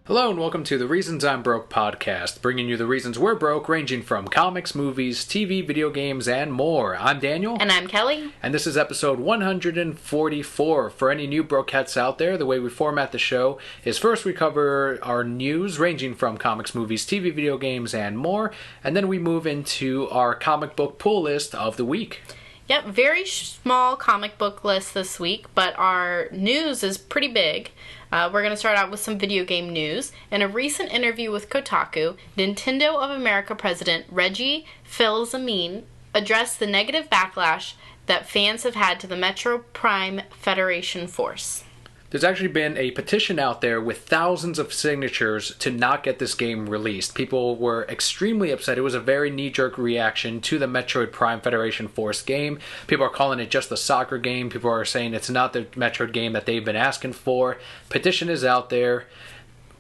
Hello and welcome to the Reasons I'm Broke podcast, bringing you the reasons we're broke, ranging from comics, movies, TV, video games, and more. I'm Daniel. And I'm Kelly. And this is episode 144. For any new Brokettes out there, the way we format the show is first we cover our news, ranging from comics, movies, TV, video games, and more, and then we move into our comic book pull list of the week. Yep, very small comic book list this week, but our news is pretty big. We're going to start out with some video game news. In a recent interview with Kotaku, Nintendo of America president Reggie Fils-Aimé addressed the negative backlash that fans have had to the Metroid Prime Federation Force. There's actually been a petition out there with thousands of signatures to not get this game released. People were extremely upset. It was a very knee-jerk reaction to the Metroid Prime Federation Force game. People are calling it just a soccer game. People are saying it's not the Metroid game that they've been asking for. Petition is out there.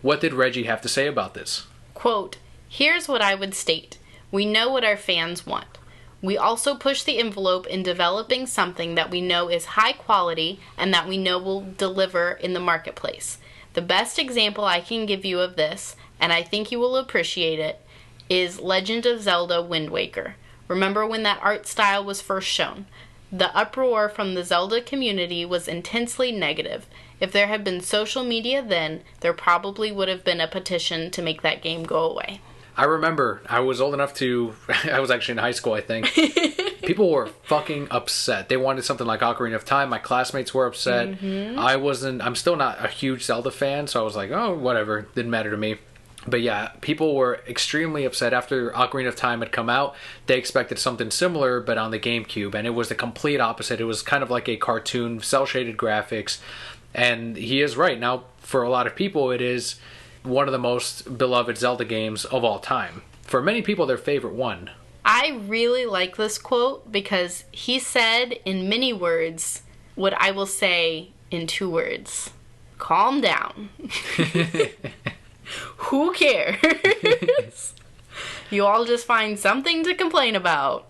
What did Reggie have to say about this? Quote, "Here's what I would state. We know what our fans want. We also push the envelope in developing something that we know is high quality and that we know will deliver in the marketplace. The best example I can give you of this, and I think you will appreciate it, is Legend of Zelda Wind Waker. Remember when that art style was first shown? The uproar from the Zelda community was intensely negative. If there had been social media then, there probably would have been a petition to make that game go away." I remember, I was old enough to, I was actually in high school, I think. People were fucking upset. They wanted something like Ocarina of Time. My classmates were upset. I'm still not a huge Zelda fan, so I was like, oh, whatever. Didn't matter to me. But yeah, people were extremely upset after Ocarina of Time had come out. They expected something similar, but on the GameCube, and it was the complete opposite. It was kind of like a cartoon, cel-shaded graphics, and he is right. Now, for a lot of people, it is one of the most beloved Zelda games of all time. For many people, their favorite one. I really like this quote because he said in many words what I will say in 2 words. Calm down. Who cares? You all just find something to complain about.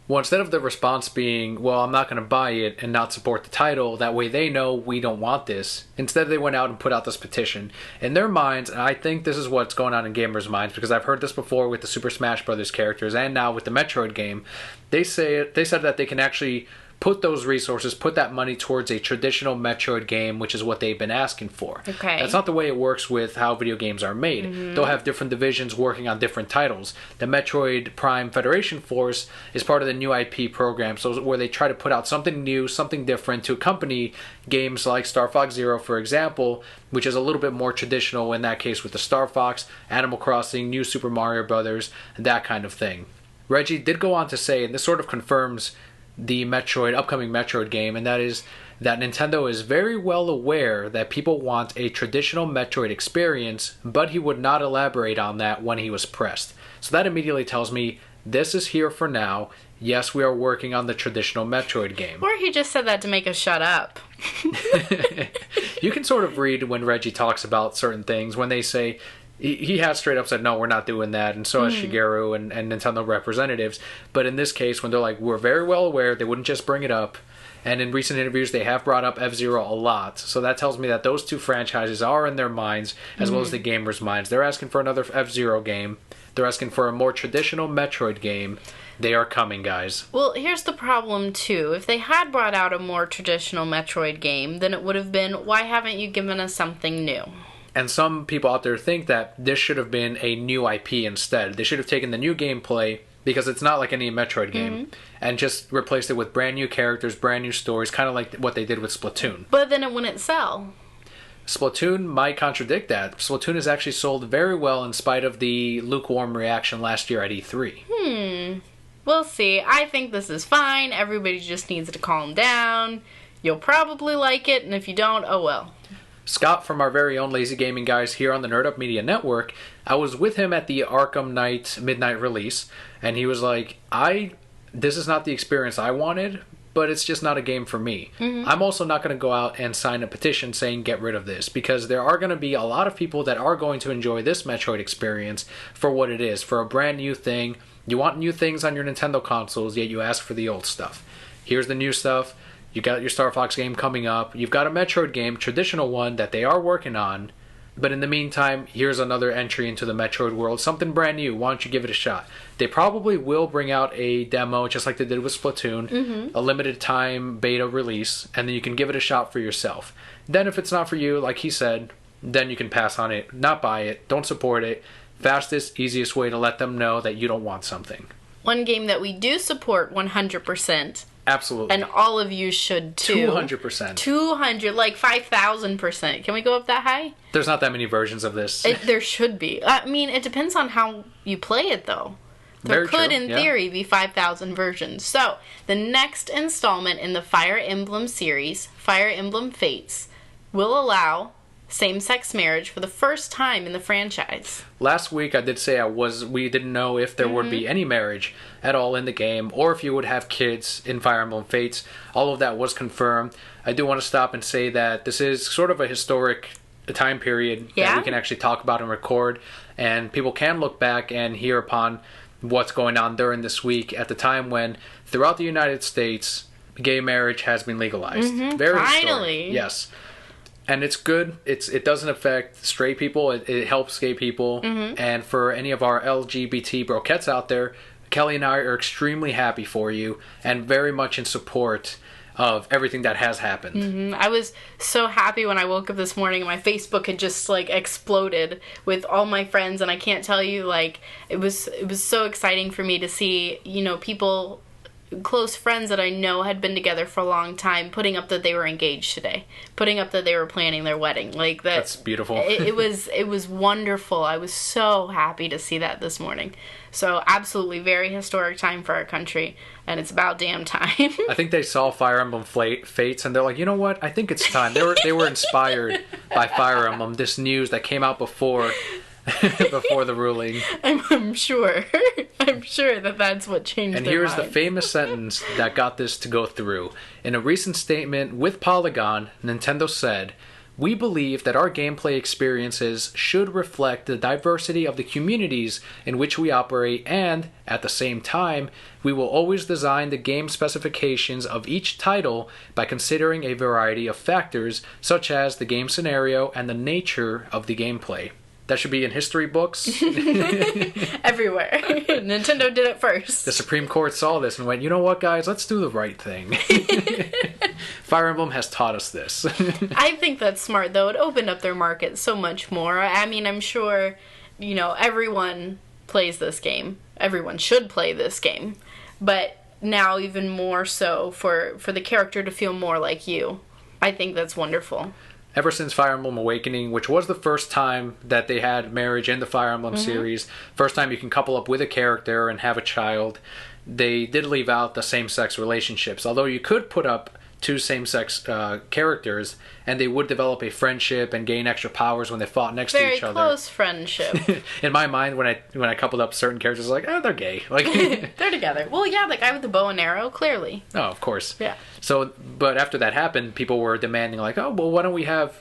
Well, instead of the response being, well, I'm not going to buy it and not support the title, that way they know we don't want this. Instead, they went out and put out this petition. In their minds, and I think this is what's going on in gamers' minds, because I've heard this before with the Super Smash Bros. Characters and now with the Metroid game, they said that they can actually put those resources, put that money towards a traditional Metroid game, which is what they've been asking for. Okay. That's not the way it works with how video games are made. They'll have different divisions working on different titles. The Metroid Prime Federation Force is part of the new IP program, so where they try to put out something new, something different to accompany games like Star Fox Zero, for example, which is a little bit more traditional in that case with the Star Fox, Animal Crossing, New Super Mario Brothers, and that kind of thing. Reggie did go on to say, and this sort of confirms the upcoming Metroid game, and that is that Nintendo is very well aware that people want a traditional Metroid experience, but he would not elaborate on that when he was pressed. So that immediately tells me this is here for now. Yes, we are working on the traditional Metroid game. Or he just said that to make us shut up. You can sort of read when Reggie talks about certain things, when they say, he has straight up said, no, we're not doing that, and so has Shigeru and Nintendo representatives. But in this case, when they're like, we're very well aware, they wouldn't just bring it up. And in recent interviews, they have brought up F-Zero a lot. So that tells me that those 2 franchises are in their minds, as well as the gamers' minds. They're asking for another F-Zero game. They're asking for a more traditional Metroid game. They are coming, guys. Well, here's the problem, too. If they had brought out a more traditional Metroid game, then it would have been, why haven't you given us something new? And some people out there think that this should have been a new IP instead. They should have taken the new gameplay, because it's not like any Metroid game, and just replaced it with brand new characters, brand new stories, kind of like what they did with Splatoon. But then it wouldn't sell. Splatoon might contradict that. Splatoon has actually sold very well in spite of the lukewarm reaction last year at E3. We'll see. I think this is fine. Everybody just needs to calm down. You'll probably like it, and if you don't, oh well. Scott from our very own Lazy Gaming Guys here on the Nerd Up Media Network, I was with him at the Arkham Knight midnight release, and he was like, this is not the experience I wanted, but it's just not a game for me. I'm also not going to go out and sign a petition saying get rid of this, because there are going to be a lot of people that are going to enjoy this Metroid experience for what it is, for a brand new thing. You want new things on your Nintendo consoles, yet you ask for the old stuff. Here's the new stuff. You got your Star Fox game coming up. You've got a Metroid game, traditional one, that they are working on. But in the meantime, here's another entry into the Metroid world. Something brand new. Why don't you give it a shot? They probably will bring out a demo, just like they did with Splatoon, a limited time beta release, and then you can give it a shot for yourself. Then if it's not for you, like he said, then you can pass on it, not buy it, don't support it. Fastest, easiest way to let them know that you don't want something. One game that we do support 100%. Absolutely. And all of you should too. 200%. 200, like 5,000%. Can we go up that high? There's not that many versions of this. There should be. I mean, it depends on how you play it, though. There could, in theory, be 5,000 versions. So, the next installment in the Fire Emblem series, Fire Emblem Fates, will allow same-sex marriage for the first time in the franchise. Last week I did say we didn't know if there would be any marriage at all in the game, or if you would have kids in Fire Emblem Fates. All of that was confirmed. I do want to stop and say that this is sort of a historic time period that we can actually talk about and record, and people can look back and hear upon what's going on during this week at the time when throughout the United States gay marriage has been legalized. Very finally historic. Yes. And it's good. It doesn't affect straight people. It helps gay people. And for any of our LGBT brokettes out there, Kelli and I are extremely happy for you and very much in support of everything that has happened. I was so happy when I woke up this morning and my Facebook had just like exploded with all my friends, and I can't tell you, like, it was so exciting for me to see, you know, people, close friends that I know had been together for a long time, putting up that they were engaged today, putting up that they were planning their wedding. Like that's beautiful. It was wonderful. I was so happy to see that this morning. So absolutely, very historic time for our country, and it's about damn time. I think they saw Fire Emblem Fates, and they're like, you know what? I think it's time. They were inspired by Fire Emblem, this news that came out before the ruling. I'm sure. I'm sure that's what changed and their here's mind. the famous sentence that got this to go through. In a recent statement with Polygon, Nintendo said, "We believe that our gameplay experiences should reflect the diversity of the communities in which we operate, and, at the same time, we will always design the game specifications of each title by considering a variety of factors, such as the game scenario and the nature of the gameplay." That should be in history books. Everywhere. Nintendo did it first. The Supreme Court saw this and went, you know what, guys? Let's do the right thing. Fire Emblem has taught us this. I think that's smart, though. It opened up their market so much more. I mean, I'm sure, you know, everyone plays this game. Everyone should play this game. But now even more so for the character to feel more like you. I think that's wonderful. Ever since Fire Emblem Awakening, which was the first time that they had marriage in the Fire Emblem series, first time you can couple up with a character and have a child, they did leave out the same-sex relationships. Although you could put up two same-sex characters, and they would develop a friendship and gain extra powers when they fought next to each other. Very close friendship. In my mind, when I coupled up certain characters, I was like, oh, they're gay. Like they're together. Well, yeah, the guy with the bow and arrow, clearly. Oh, of course. Yeah. So, but after that happened, people were demanding, like, oh, well, why don't we have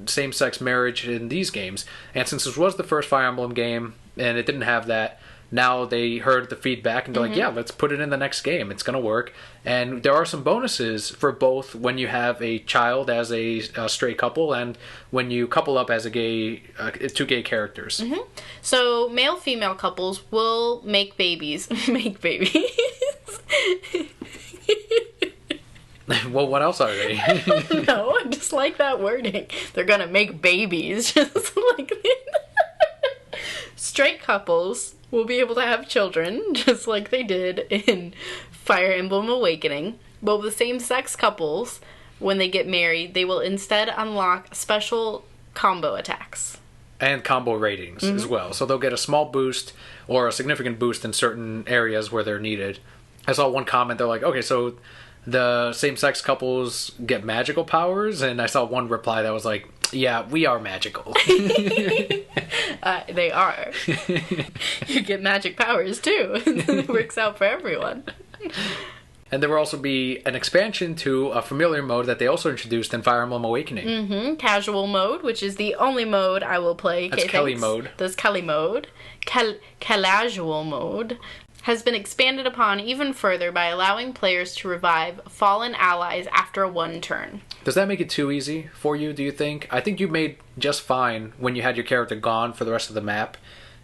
same-sex marriage in these games? And since this was the first Fire Emblem game, and it didn't have that, now they heard the feedback and they're like, yeah, let's put it in the next game. It's going to work. And there are some bonuses for both when you have a child as a straight couple and when you couple up as a two gay characters. So male-female couples will make babies. Make babies. Well, what else are they? I don't know. I just like that wording. They're going to make babies. Just like straight couples will be able to have children, just like they did in Fire Emblem Awakening. But with same-sex couples, when they get married, they will instead unlock special combo attacks. And combo ratings as well. So they'll get a small boost or a significant boost in certain areas where they're needed. I saw one comment, they're like, okay, so the same-sex couples get magical powers? And I saw one reply that was like, yeah, we are magical. They are. You get magic powers, too. It works out for everyone. And there will also be an expansion to a familiar mode that they also introduced in Fire Emblem Awakening. Casual mode, which is the only mode I will play. That's Kelli mode. That's Kelli mode. Casual mode has been expanded upon even further by allowing players to revive fallen allies after one turn. Does that make it too easy for you, do you think? I think you made just fine when you had your character gone for the rest of the map.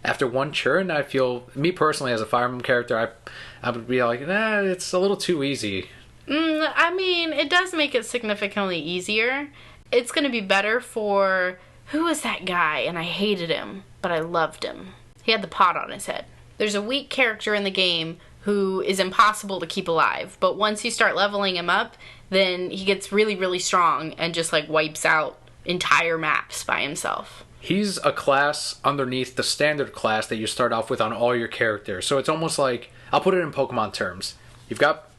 After one turn, I feel, me personally as a Fire Emblem character, I would be like, nah, it's a little too easy. I mean, it does make it significantly easier. It's going to be better for, who was that guy? And I hated him, but I loved him. He had the pot on his head. There's a weak character in the game who is impossible to keep alive, but once you start leveling him up, then he gets really, really strong and just like wipes out entire maps by himself. He's a class underneath the standard class that you start off with on all your characters. So it's almost like, I'll put it in Pokemon terms. You've got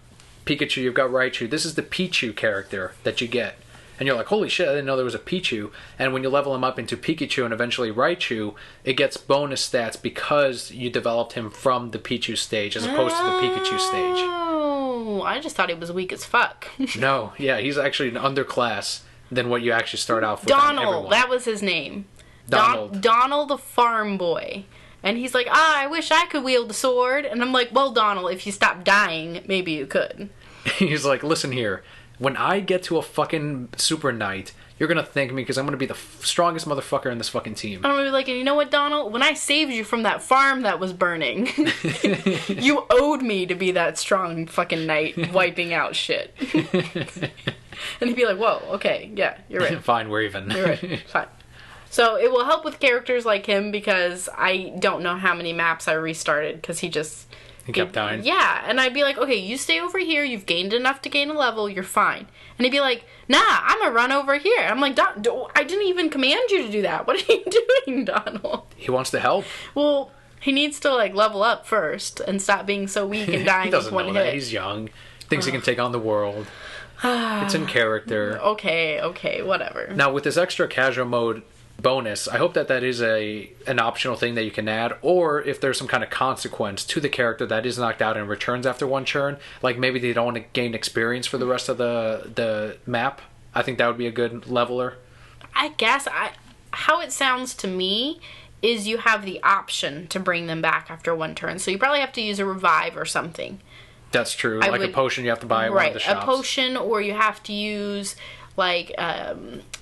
Pikachu, you've got Raichu. This is the Pichu character that you get. And you're like, holy shit, I didn't know there was a Pichu. And when you level him up into Pikachu and eventually Raichu, it gets bonus stats because you developed him from the Pichu stage as opposed to the Pikachu stage. Oh, I just thought he was weak as fuck. No, yeah, he's actually an underclass than what you actually start off with. Donald, that was his name. Donald the farm boy. And he's like, I wish I could wield a sword. And I'm like, well, Donald, if you stop dying, maybe you could. He's like, listen here. When I get to a fucking Super Knight, you're gonna thank me because I'm gonna be the strongest motherfucker in this fucking team. I'm gonna be like, and you know what, Donald? When I saved you from that farm that was burning, you owed me to be that strong fucking knight wiping out shit. And he'd be like, whoa, okay, yeah, you're right. Fine, we're even. You're right, fine. So it will help with characters like him because I don't know how many maps I restarted because he kept dying. Yeah, and I'd be like, okay, you stay over here. You've gained enough to gain a level. You're fine. And he'd be like, nah, I'm going to run over here. I'm like, I didn't even command you to do that. What are you doing, Donald? He wants to help. Well, he needs to, like, level up first and stop being so weak and dying with one hit. That. He's young. Thinks he can take on the world. It's in character. Okay, whatever. Now, with this extra casual mode bonus, I hope that is an optional thing that you can add, or if there's some kind of consequence to the character that is knocked out and returns after one turn, like maybe they don't want to gain experience for the rest of the map. I think that would be a good leveler. I guess how it sounds to me is you have the option to bring them back after one turn, so you probably have to use a revive or something. That's true. A potion you have to buy at one of the shops. A potion, or you have to use like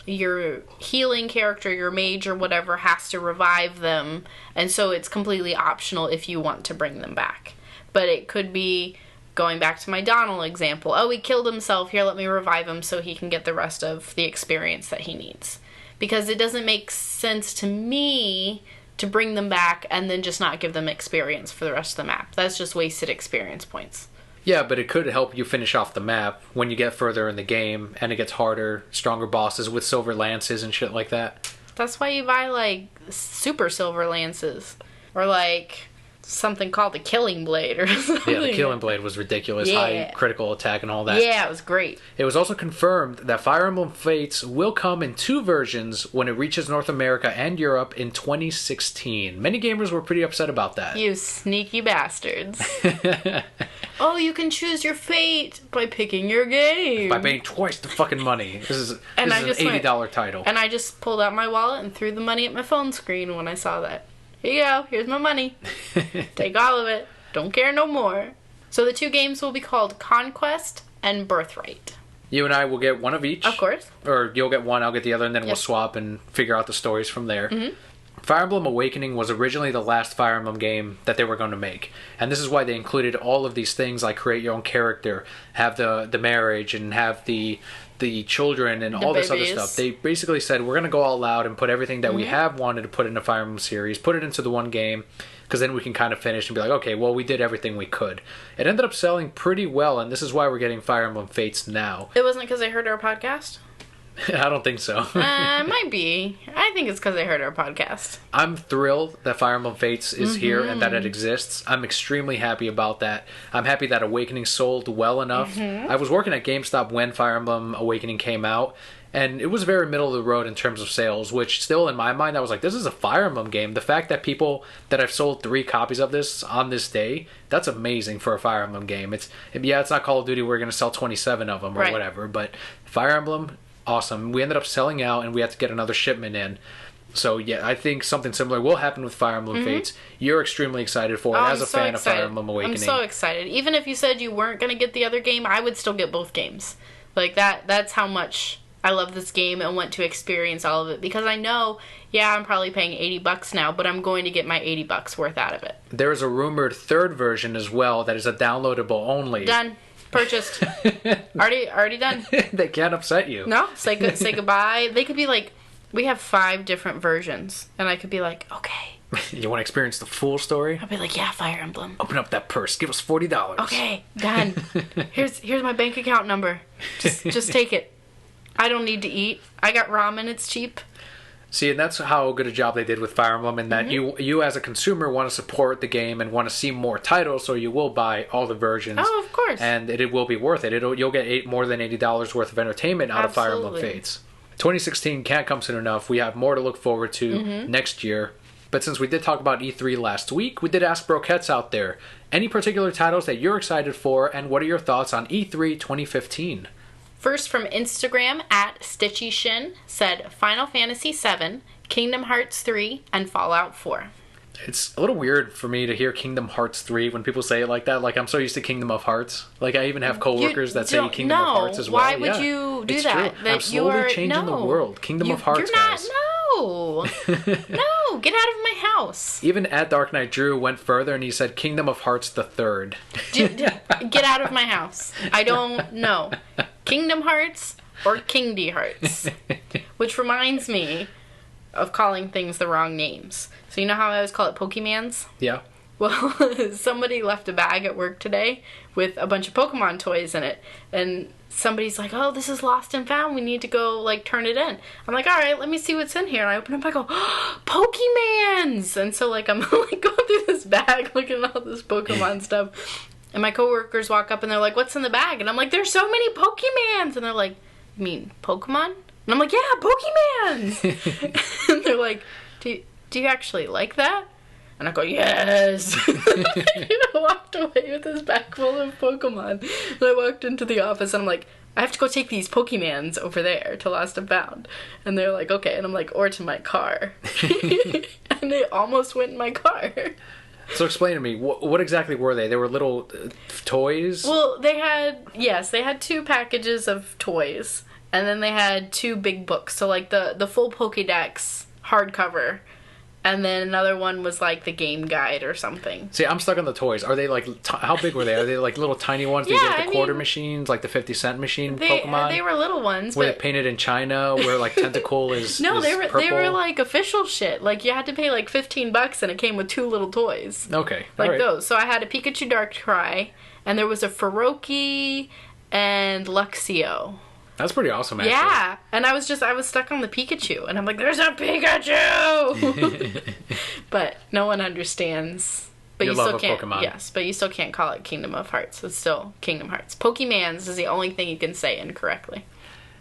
your healing character, your mage or whatever, has to revive them, and so it's completely optional if you want to bring them back. But it could be, going back to my Donald example, oh, he killed himself, here, let me revive him so he can get the rest of the experience that he needs. Because it doesn't make sense to me to bring them back and then just not give them experience for the rest of the map. That's just wasted experience points. Yeah, but it could help you finish off the map when you get further in the game and it gets harder, stronger bosses with silver lances and shit like that. That's why you buy, like, super silver lances. Or, like, something called the Killing Blade or something. Yeah, the Killing Blade was ridiculous. Yeah. High critical attack and all that. Yeah, it was great. It was also confirmed that Fire Emblem Fates will come in 2 versions when it reaches North America and Europe in 2016. Many gamers were pretty upset about that. You sneaky bastards. Oh, you can choose your fate by picking your game. By paying twice the fucking money. This is an $80 title. And I just pulled out my wallet and threw the money at my phone screen when I saw that. Here you go. Here's my money. Take all of it. Don't care no more. So the 2 games will be called Conquest and Birthright. You and I will get one of each. Of course. Or you'll get one, I'll get the other, and then we'll swap and figure out the stories from there. Mm-hmm. Fire Emblem Awakening was originally the last Fire Emblem game that they were going to make. And this is why they included all of these things like create your own character, have the marriage, and have the children and all this other stuff. They basically said, we're going to go all out and put everything that we have wanted to put in a Fire Emblem series, put it into the one game, because then we can kind of finish and be like, okay, well, we did everything we could. It ended up selling pretty well, and this is why we're getting Fire Emblem Fates now. It wasn't because they heard our podcast? I don't think so. It might be. I think it's because they heard our podcast. I'm thrilled that Fire Emblem Fates is here and that it exists. I'm extremely happy about that. I'm happy that Awakening sold well enough. I was working at GameStop when Fire Emblem Awakening came out, and it was very middle of the road in terms of sales, which still in my mind I was like, this is a Fire Emblem game. The fact that I've sold 3 copies of this on this day, that's amazing for a Fire Emblem game. It's not Call of Duty, we're going to sell 27 of them or whatever, but Fire Emblem, awesome. We ended up selling out and we had to get another shipment in. So yeah, I think something similar will happen with Fire Emblem Fates. You're extremely excited for it as a fan of Fire Emblem Awakening. I'm so excited. Even if you said you weren't going to get the other game, I would still get both games. Like that's how much I love this game and want to experience all of it, because I know, I'm probably paying $80 now, but I'm going to get my $80 worth out of it. There is a rumored third version as well that is a downloadable only. Done. Purchased. already done. They can't upset you. No, say goodbye. They could be like, we have 5 different versions, and I could be like, okay. You want to experience the full story? I'll be like, yeah, Fire Emblem. Open up that purse. Give us $40. Okay, done. Here's my bank account number. Just take it. I don't need to eat. I got ramen. It's cheap. See, and that's how good a job they did with Fire Emblem, and that you as a consumer want to support the game and want to see more titles, so you will buy all the versions. Oh, of course. And it will be worth it. You'll get more than $80 worth of entertainment out of Fire Emblem Fates. 2016 can't come soon enough. We have more to look forward to next year. But since we did talk about E3 last week, we did ask Brokettes out there, any particular titles that you're excited for, and what are your thoughts on E3 2015? First from Instagram, @StitchyShin, said Final Fantasy VII, Kingdom Hearts 3, and Fallout 4. It's a little weird for me to hear Kingdom Hearts 3 when people say it like that. Like, I'm so used to Kingdom of Hearts. Like, I even have coworkers that say Kingdom of Hearts as well. Why would you do that? True. I'm slowly changing the world. Kingdom of Hearts, guys. No, get out of my house. Even @Dark Knight Drew went further and he said Kingdom of Hearts the Third. Get out of my house. I don't know. Kingdom Hearts or Kingdy Hearts. Which reminds me of calling things the wrong names. So you know how I always call it Pokemans? Yeah. Well, somebody left a bag at work today with a bunch of Pokemon toys in it. And somebody's like, oh, this is lost and found. We need to go, like, turn it in. I'm like, all right, let me see what's in here. And I open up, I go, oh, Pokemans! And so, like, I'm, like, going through this bag looking at all this Pokemon stuff. And my coworkers walk up and they're like, what's in the bag? And I'm like, there's so many Pokemans! And they're like, you mean Pokemon? And I'm like, yeah, Pokemans! And they're like, do you actually like that? And I go, yes! I walked away with this bag full of Pokemon. And I walked into the office and I'm like, I have to go take these Pokemans over there to Lost and Found. And they're like, okay. And I'm like, or to my car. And they almost went in my car. So explain to me, what exactly were they? They were little toys? Well, they had 2 packages of toys. And then they had 2 big books. So, like, the full Pokédex hardcover. And then another one was, like, the game guide or something. See, I'm stuck on the toys. Are they, like, how big were they? Are they, like, little tiny ones? Do you get the quarter machines, like the 50-cent machine Pokemon? They were little ones. Were they painted in China, where, like, Tentacle is No, is they were purple? like, official shit. Like, you had to pay, like, $15, and it came with 2 little toys. Okay. Like those. So I had a Pikachu Darkrai, and there was a Feroki and Luxio. That's pretty awesome, actually. Yeah, and I was stuck on the Pikachu, and I'm like, there's a Pikachu! But no one understands. But Your you love still of can't. Pokemon. Yes, but you still can't call it Kingdom of Hearts. It's still Kingdom Hearts. Pokemans is the only thing you can say incorrectly.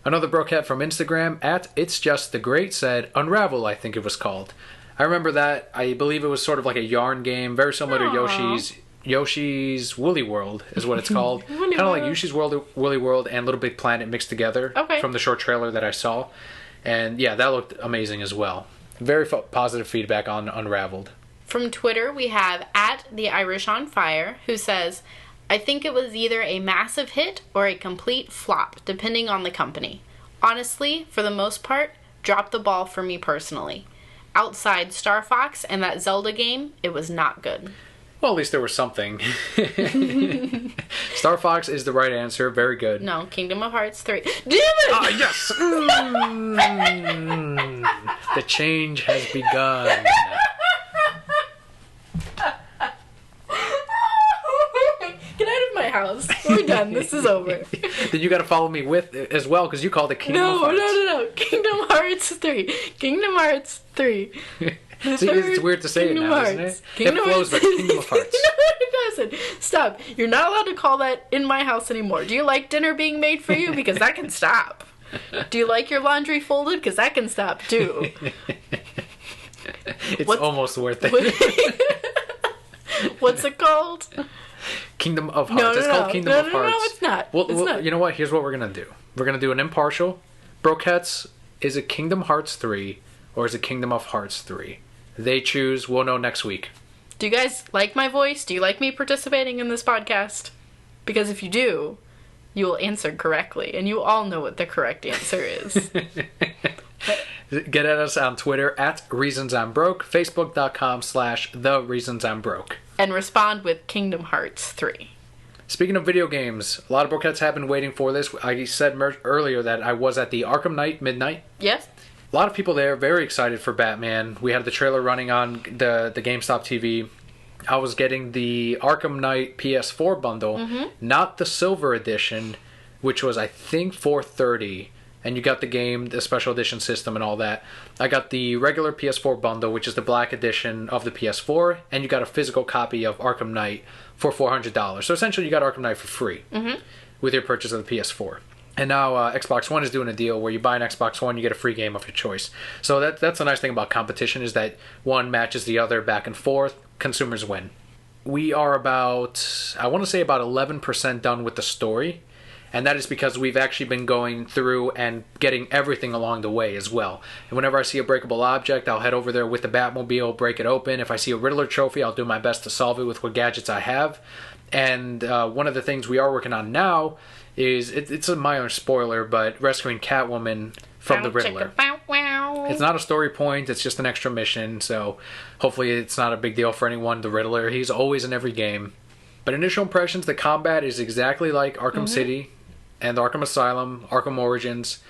Another Brokette from Instagram, @It'sJustTheGreat, said Unravel, I think it was called. I remember that. I believe it was sort of like a yarn game, very similar to Yoshi's Woolly World is what it's called. Kind of like Yoshi's Woolly World and Little Big Planet mixed together from the short trailer that I saw. And yeah, that looked amazing as well. Very positive feedback on Unraveled. From Twitter, we have @TheIrishOnFire, who says, I think it was either a massive hit or a complete flop, depending on the company. Honestly, for the most part, dropped the ball for me personally. Outside Star Fox and that Zelda game, it was not good. Well, at least there was something. Star Fox is the right answer. Very good. No, Kingdom of Hearts 3. Damn it! Ah, yes! The change has begun. Get out of my house. We're done. This is over. Then you got to follow me with it as well, because you called it Kingdom of Hearts. No. Kingdom Hearts 3. Kingdom Hearts 3. See, it's weird to say Kingdom it now, Hearts. isn't it? Kingdom it flows, but Kingdom of Hearts. No, it doesn't. Stop. You're not allowed to call that in my house anymore. Do you like dinner being made for you? Because that can stop. Do you like your laundry folded? Because that can stop, too. It's almost worth it. What's it called? Kingdom of Hearts. It's called Kingdom of Hearts. No, it's not. Well, it's not. You know what? Here's what we're going to do. We're going to do an impartial. Brokette's is it Kingdom Hearts 3 or is it Kingdom of Hearts 3? They choose. We'll know next week. Do you guys like my voice? Do you like me participating in this podcast? Because if you do, you will answer correctly, and you all know what the correct answer is. Get at us on Twitter at ReasonsI'mBroke, Facebook.com/TheReasonsI'mBroke. And respond with Kingdom Hearts 3. Speaking of video games, a lot of Brokettes have been waiting for this. I said earlier that I was at the Arkham Knight midnight. Yes. A lot of people there, very excited for Batman. We had the trailer running on the GameStop TV. I was getting the Arkham Knight PS4 bundle, not the Silver Edition, which was, I think, $430. And you got the game, the special edition system and all that. I got the regular PS4 bundle, which is the black edition of the PS4, and you got a physical copy of Arkham Knight for $400. So essentially you got Arkham Knight for free with your purchase of the PS4. And now Xbox One is doing a deal where you buy an Xbox One, you get a free game of your choice. So that's a nice thing about competition, is that one matches the other back and forth. Consumers win. We are about, I want to say about 11% done with the story. And that is because we've actually been going through and getting everything along the way as well. And whenever I see a breakable object, I'll head over there with the Batmobile, break it open. If I see a Riddler trophy, I'll do my best to solve it with what gadgets I have. And one of the things we are working on now is, it's a minor spoiler, but rescuing Catwoman from the Riddler. It's not a story point, it's just an extra mission, so hopefully it's not a big deal for anyone. The Riddler, he's always in every game. But initial impressions, the combat is exactly like Arkham City and Arkham Asylum, Arkham Origins.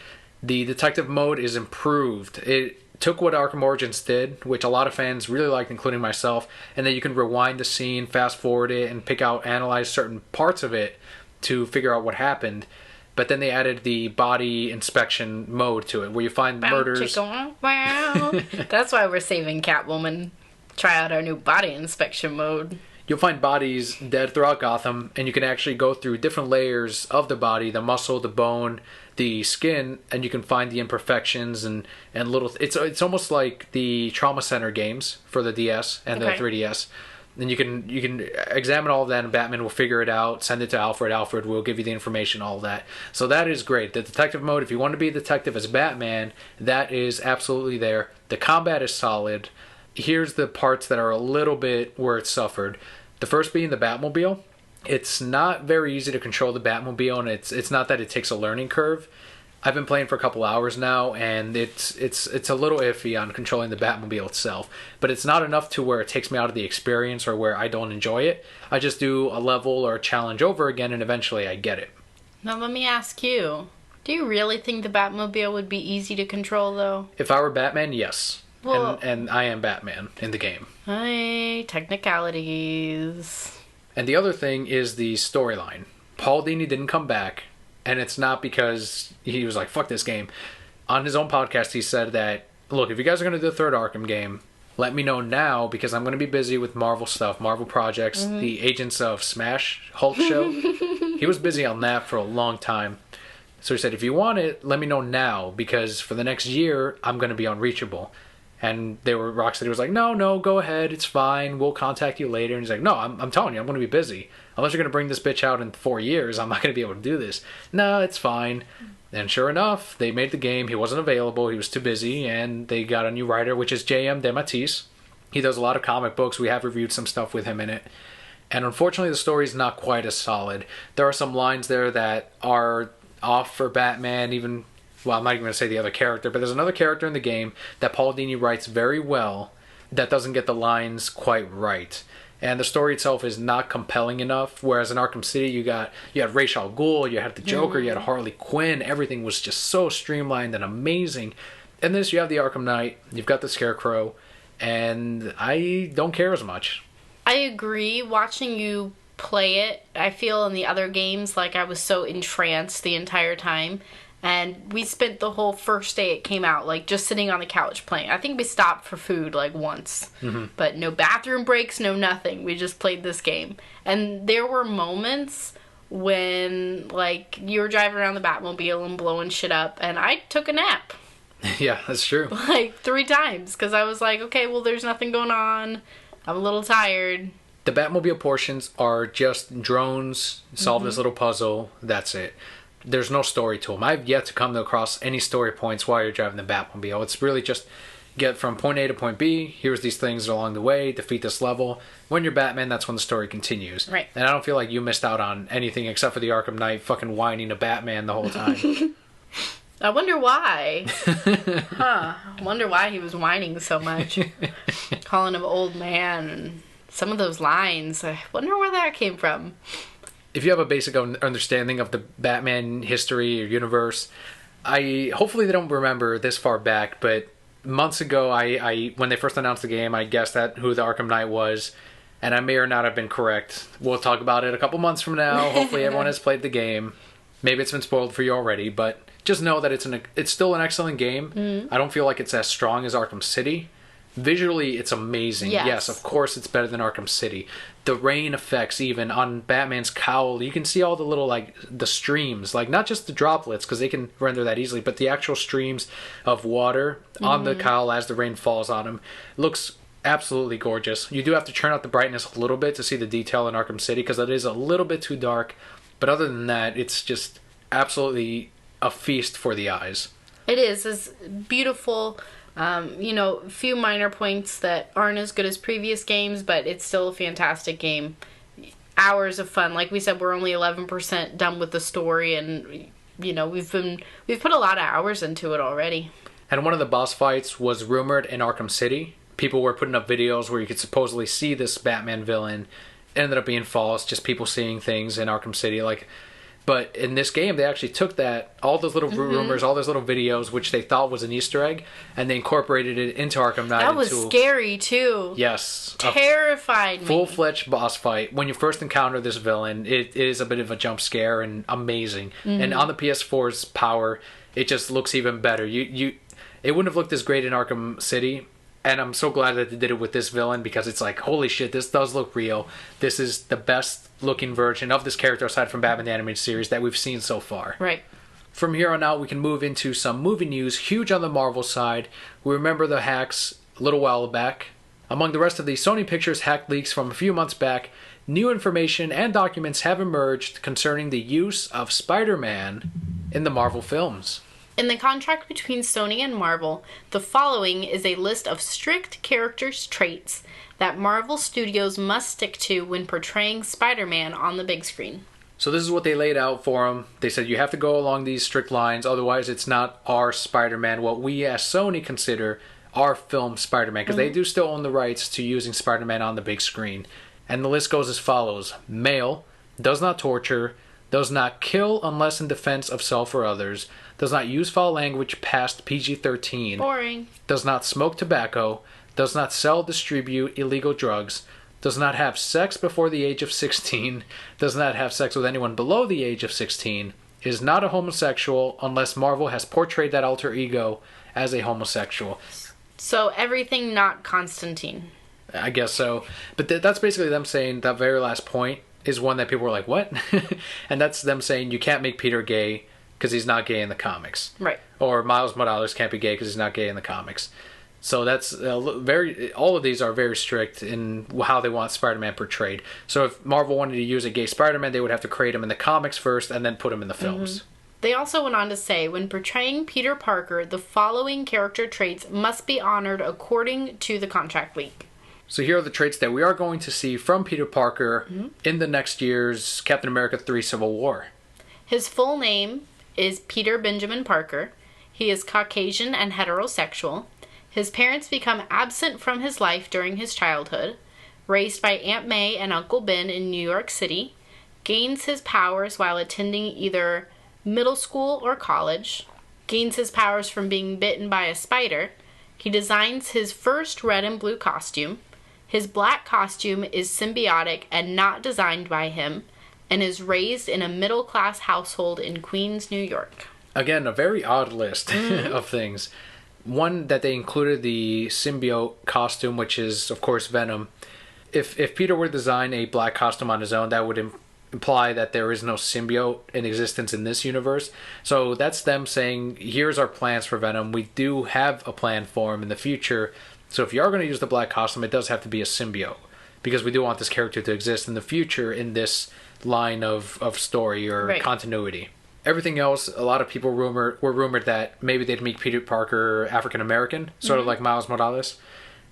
The detective mode is improved. It took what Arkham Origins did, which a lot of fans really liked, including myself, and then you can rewind the scene, fast forward it, and analyze certain parts of it to figure out what happened. But then they added the body inspection mode to it, where you find murders. That's why we're saving Catwoman. Try out our new body inspection mode. You'll find bodies dead throughout Gotham, and you can actually go through different layers of the body, the muscle, the bone, the skin, and you can find the imperfections and little... It's almost like the Trauma Center games for the DS and the 3DS. And you can examine all of that, and Batman will figure it out, send it to Alfred. Alfred will give you the information, all of that. So that is great. The detective mode, if you want to be a detective as Batman, that is absolutely there. The combat is solid. Here's the parts that are a little bit where it suffered. The first being the Batmobile. It's not very easy to control the Batmobile, and it's not that it takes a learning curve. I've been playing for a couple hours now, and it's a little iffy on controlling the Batmobile itself. But it's not enough to where it takes me out of the experience or where I don't enjoy it. I just do a level or a challenge over again, and eventually I get it. Now let me ask you, do you really think the Batmobile would be easy to control, though? If I were Batman, yes. Well, and I am Batman in the game. Hey, technicalities. And the other thing is the storyline. Paul Dini didn't come back, and it's not because he was like, fuck this game. On his own podcast, he said that, look, if you guys are going to do the third Arkham game, let me know now, because I'm going to be busy with Marvel stuff, Marvel projects, the Agents of Smash Hulk show. He was busy on that for a long time. So he said, if you want it, let me know now, because for the next year, I'm going to be unreachable. And Rocksteady was like, no, go ahead, it's fine, we'll contact you later. And he's like, no, I'm telling you, I'm going to be busy. Unless you're going to bring this bitch out in 4 years, I'm not going to be able to do this. No, it's fine. And sure enough, they made the game. He wasn't available, he was too busy, and they got a new writer, which is J.M. DeMatteis. He does a lot of comic books. We have reviewed some stuff with him in it. And unfortunately, the story's not quite as solid. There are some lines there that are off for Batman, even... Well, I'm not even going to say the other character, but there's another character in the game that Paul Dini writes very well that doesn't get the lines quite right. And the story itself is not compelling enough, whereas in Arkham City you had Ra's al Ghul, you had the Joker, you had Harley Quinn, everything was just so streamlined and amazing. And this, you have the Arkham Knight, you've got the Scarecrow, and I don't care as much. I agree. Watching you play it, I feel in the other games like I was so entranced the entire time. And we spent the whole first day it came out, like, just sitting on the couch playing. I think we stopped for food, like, once. But no bathroom breaks, no nothing. We just played this game. And there were moments when, like, you were driving around the Batmobile and blowing shit up, and I took a nap. Yeah, that's true. Like, 3 times, because I was like, okay, well, there's nothing going on. I'm a little tired. The Batmobile portions are just drones, solve this little puzzle, that's it. There's no story to them. I've yet to come across any story points while you're driving the Batmobile. It's really just Get from point A to point B. Here's these things along the way. Defeat this level. When you're Batman, that's when the story continues. Right. And I don't feel like you missed out on anything except for the Arkham Knight fucking whining to Batman the whole time. I wonder why. I wonder why he was whining so much. Calling him old man and some of those lines. I wonder where that came from. If you have a basic understanding of the Batman history or universe, hopefully they don't remember this far back, but months ago, I when they first announced the game, I guessed at who the Arkham Knight was, and I may or not have been correct. We'll talk about it a couple months from now. Hopefully everyone has played the game. Maybe it's been spoiled for you already, but just know that it's still an excellent game. Mm-hmm. I don't feel like it's as strong as Arkham City. Visually, it's amazing. Yes, of course it's better than Arkham City. The rain effects, even on Batman's cowl, you can see all the little, like, the streams. Like, not just the droplets, because they can render that easily, but the actual streams of water on the cowl as the rain falls on him. Looks absolutely gorgeous. You do have to turn up the brightness a little bit to see the detail in Arkham City, because it is a little bit too dark. But other than that, it's just absolutely a feast for the eyes. It is. It's beautiful. A few minor points that aren't as good as previous games, but it's still a fantastic game. Hours of fun. Like we said, we're only 11% done with the story, and we've put a lot of hours into it already. And one of the boss fights was rumored in Arkham City. People were putting up videos where you could supposedly see this Batman villain. It ended up being false, just people seeing things in Arkham City, But in this game, they actually took all those little rumors, all those little videos, which they thought was an Easter egg, and they incorporated it into Arkham Knight. That was scary, too. Yes. Terrified me. Full-fledged boss fight. When you first encounter this villain, it is a bit of a jump scare and amazing. Mm-hmm. And on the PS4's power, it just looks even better. It wouldn't have looked as great in Arkham City. And I'm so glad that they did it with this villain, because it's like, holy shit, this does look real. This is the best looking version of this character aside from Batman the Animated Series that we've seen so far. Right. From here on out, we can move into some movie news. Huge on the Marvel side. We remember the hacks a little while back. Among the rest of the Sony Pictures hack leaks from a few months back, new information and documents have emerged concerning the use of Spider-Man in the Marvel films. In the contract between Sony and Marvel, the following is a list of strict characters' traits that Marvel Studios must stick to when portraying Spider-Man on the big screen. So this is what they laid out for him. They said you have to go along these strict lines, otherwise it's not our Spider-Man, what we as Sony consider our film Spider-Man, because they do still own the rights to using Spider-Man on the big screen. And the list goes as follows. Male, does not torture, does not kill unless in defense of self or others, does not use foul language past PG-13. Boring. Does not smoke tobacco. Does not sell, distribute illegal drugs. Does not have sex before the age of 16. Does not have sex with anyone below the age of 16. Is not a homosexual unless Marvel has portrayed that alter ego as a homosexual. So everything not Constantine. I guess so. But that's basically them saying that very last point is one that people were like, what? And that's them saying you can't make Peter gay because he's not gay in the comics. Right. Or Miles Morales can't be gay because he's not gay in the comics. So that's all of these are very strict in how they want Spider-Man portrayed. So if Marvel wanted to use a gay Spider-Man, they would have to create him in the comics first and then put him in the films. Mm-hmm. They also went on to say, when portraying Peter Parker, the following character traits must be honored according to the contract leak. So here are the traits that we are going to see from Peter Parker in the next year's Captain America 3 Civil War. His full name is Peter Benjamin Parker. He is Caucasian and heterosexual. His parents become absent from his life during his childhood. Raised by Aunt May and Uncle Ben in New York City. Gains his powers while attending either middle school or college. Gains his powers from being bitten by a spider. He designs his first red and blue costume. His black costume is symbiotic and not designed by him, and is raised in a middle-class household in Queens, New York. Again, a very odd list of things. One, that they included the symbiote costume, which is, of course, Venom. If Peter were to design a black costume on his own, that would imply that there is no symbiote in existence in this universe. So that's them saying, here's our plans for Venom. We do have a plan for him in the future. So if you are going to use the black costume, it does have to be a symbiote. Because we do want this character to exist in the future in this line of story or continuity. Everything else, a lot of people were rumored that maybe they'd make Peter Parker African American, sort of like Miles Morales.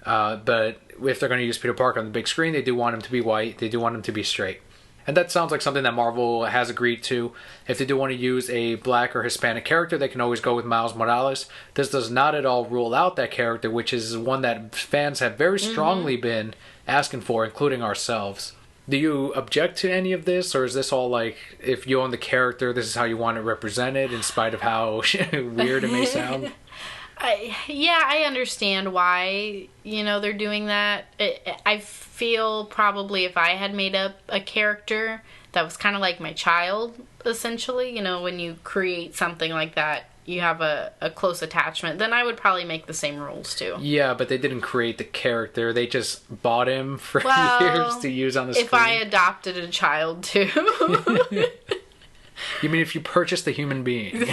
But if they're going to use Peter Parker on the big screen, they do want him to be white. They do want him to be straight. And that sounds like something that Marvel has agreed to. If they do want to use a black or Hispanic character, they can always go with Miles Morales. This does not at all rule out that character, which is one that fans have very strongly been asking for, including ourselves. Do you object to any of this, or is this all like, if you own the character, this is how you want it represented, in spite of how weird it may sound? I understand why, they're doing that. I feel probably if I had made up a character that was kind of like my child, essentially, when you create something like that, you have a close attachment, then I would probably make the same rules too. Yeah, but they didn't create the character. They just bought him for years to use on the screen. If I adopted a child too. You mean if you purchased a human being?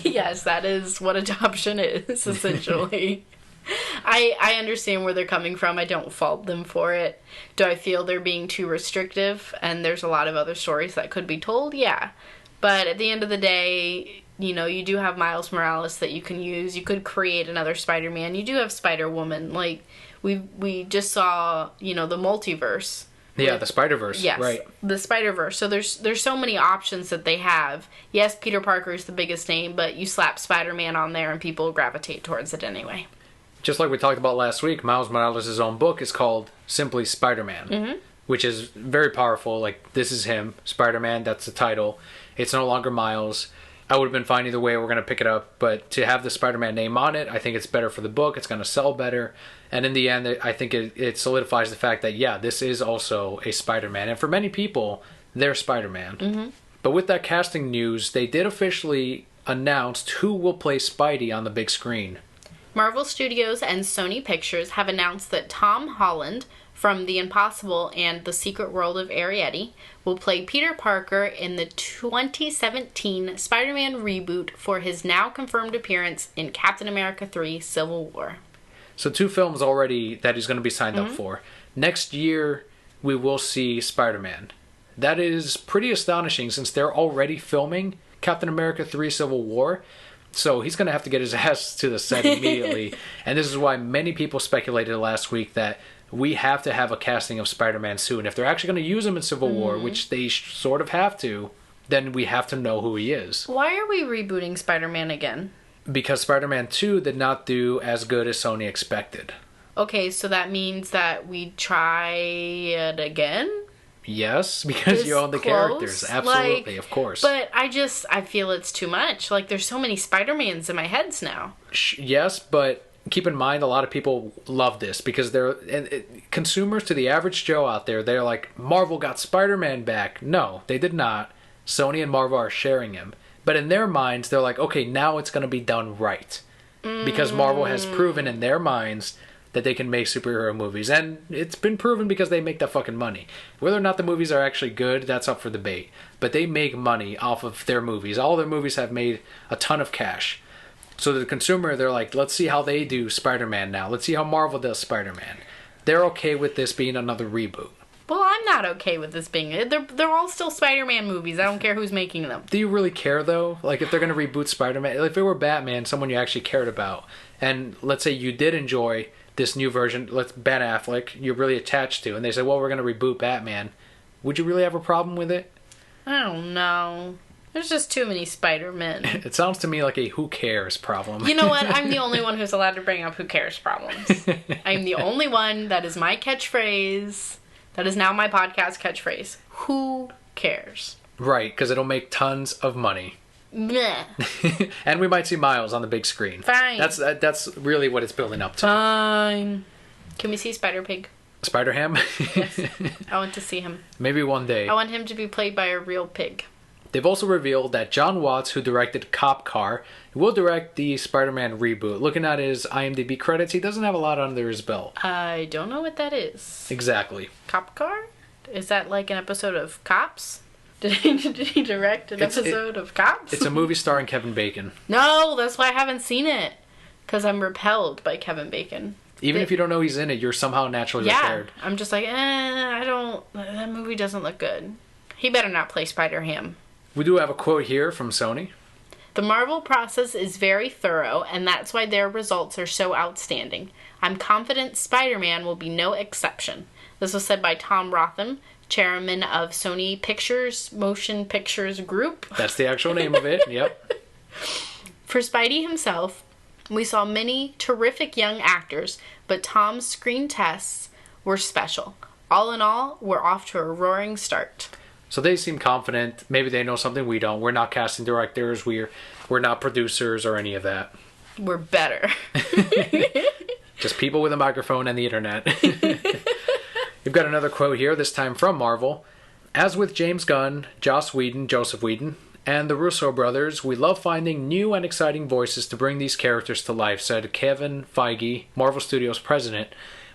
Yes, that is what adoption is, essentially. I understand where they're coming from. I don't fault them for it. Do I feel they're being too restrictive and there's a lot of other stories that could be told? Yeah. But at the end of the day, you do have Miles Morales that you can use. You could create another Spider-Man. You do have Spider-Woman. Like, we just saw, the multiverse. Yeah, the Spider-Verse. Yes, right. The Spider-Verse. So there's so many options that they have. Yes, Peter Parker is the biggest name, but you slap Spider-Man on there and people gravitate towards it anyway. Just like we talked about last week, Miles Morales' own book is called simply Spider-Man, which is very powerful. Like, this is him, Spider-Man, that's the title. It's no longer Miles. I would have been fine either way. We're going to pick it up. But to have the Spider-Man name on it, I think it's better for the book. It's going to sell better. And in the end, I think it solidifies the fact that, yeah, this is also a Spider-Man. And for many people, they're Spider-Man. But with that casting news, they did officially announce who will play Spidey on the big screen. Marvel Studios and Sony Pictures have announced that Tom Holland from The Impossible and The Secret World of Arrietty will play Peter Parker in the 2017 Spider-Man reboot for his now confirmed appearance in Captain America 3 Civil War. So 2 films already that he's going to be signed up for. Next year, we will see Spider-Man. That is pretty astonishing since they're already filming Captain America 3 Civil War. So he's going to have to get his ass to the set immediately. And this is why many people speculated last week that we have to have a casting of Spider-Man soon. If they're actually going to use him in Civil War, which they sort of have to, then we have to know who he is. Why are we rebooting Spider-Man again? Because Spider-Man 2 did not do as good as Sony expected. Okay, so that means that we try it again? Yes, because you own the characters. Absolutely, of course. But I feel it's too much. Like, there's so many Spider-Mans in my heads now. Yes, but keep in mind, a lot of people love this because consumers, to the average Joe out there, they're like, Marvel got Spider-Man back. No, they did not. Sony and Marvel are sharing him. But in their minds, they're like, okay, now it's going to be done right. Because Marvel has proven in their minds that they can make superhero movies. And it's been proven because they make that fucking money. Whether or not the movies are actually good, that's up for debate. But they make money off of their movies. All their movies have made a ton of cash. So to the consumer, they're like, let's see how they do Spider-Man now. Let's see how Marvel does Spider-Man. They're okay with this being another reboot. Well, I'm not okay with this being... They're all still Spider-Man movies. I don't care who's making them. Do you really care, though? Like, if they're going to reboot Spider-Man... If it were Batman, someone you actually cared about, and let's say you did enjoy this new version, Ben Affleck, you're really attached to, and they say, well, we're going to reboot Batman, would you really have a problem with it? I don't know. There's just too many Spider-Men. It sounds to me like a who cares problem. You know what? I'm the only one who's allowed to bring up who cares problems. I'm the only one. That is my catchphrase. That is now my podcast catchphrase. Who cares? Right, because it'll make tons of money. Bleh. And we might see Miles on the big screen. Fine. That's really what it's building up to. Fine. Can we see Spider-Pig? Spider-Ham? Yes. I want to see him. Maybe one day. I want him to be played by a real pig. They've also revealed that John Watts, who directed Cop Car, will direct the Spider-Man reboot. Looking at his IMDb credits, he doesn't have a lot under his belt. I don't know what that is. Exactly. Cop Car? Is that like an episode of Cops? Did he direct an episode of Cops? It's a movie starring Kevin Bacon. No, that's why I haven't seen it. Because I'm repelled by Kevin Bacon. Even if you don't know he's in it, you're somehow naturally repaired. I'm just like, that movie doesn't look good. He better not play Spider-Ham. We do have a quote here from Sony. The Marvel process is very thorough, and that's why their results are so outstanding. I'm confident Spider-Man will be no exception. This was said by Tom Rotham, chairman of Sony Pictures Motion Pictures Group. That's the actual name of it, yep. For Spidey himself, we saw many terrific young actors, but Tom's screen tests were special. All in all, we're off to a roaring start. So they seem confident. Maybe they know something we don't. We're not casting directors. We're not producers or any of that. We're better. Just people with a microphone and the internet. We've got another quote here, this time from Marvel. As with James Gunn, Joss Whedon, Joseph Whedon, and the Russo brothers, we love finding new and exciting voices to bring these characters to life, said Kevin Feige, Marvel Studios president.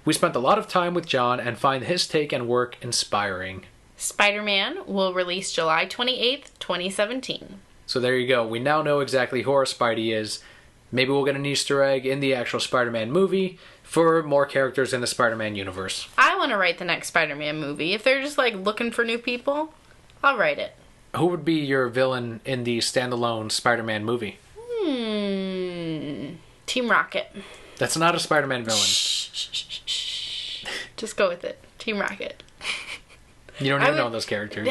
We spent a lot of time with John and find his take and work inspiring. Spider-Man will release July 28th, 2017. So there you go. We now know exactly who our Spidey is. Maybe we'll get an Easter egg in the actual Spider-Man movie for more characters in the Spider-Man universe. I want to write the next Spider-Man movie. If they're just like looking for new people, I'll write it. Who would be your villain in the standalone Spider-Man movie? Team Rocket. That's not a Spider-Man villain. Shh. Just go with it. Team Rocket. You don't even know those characters.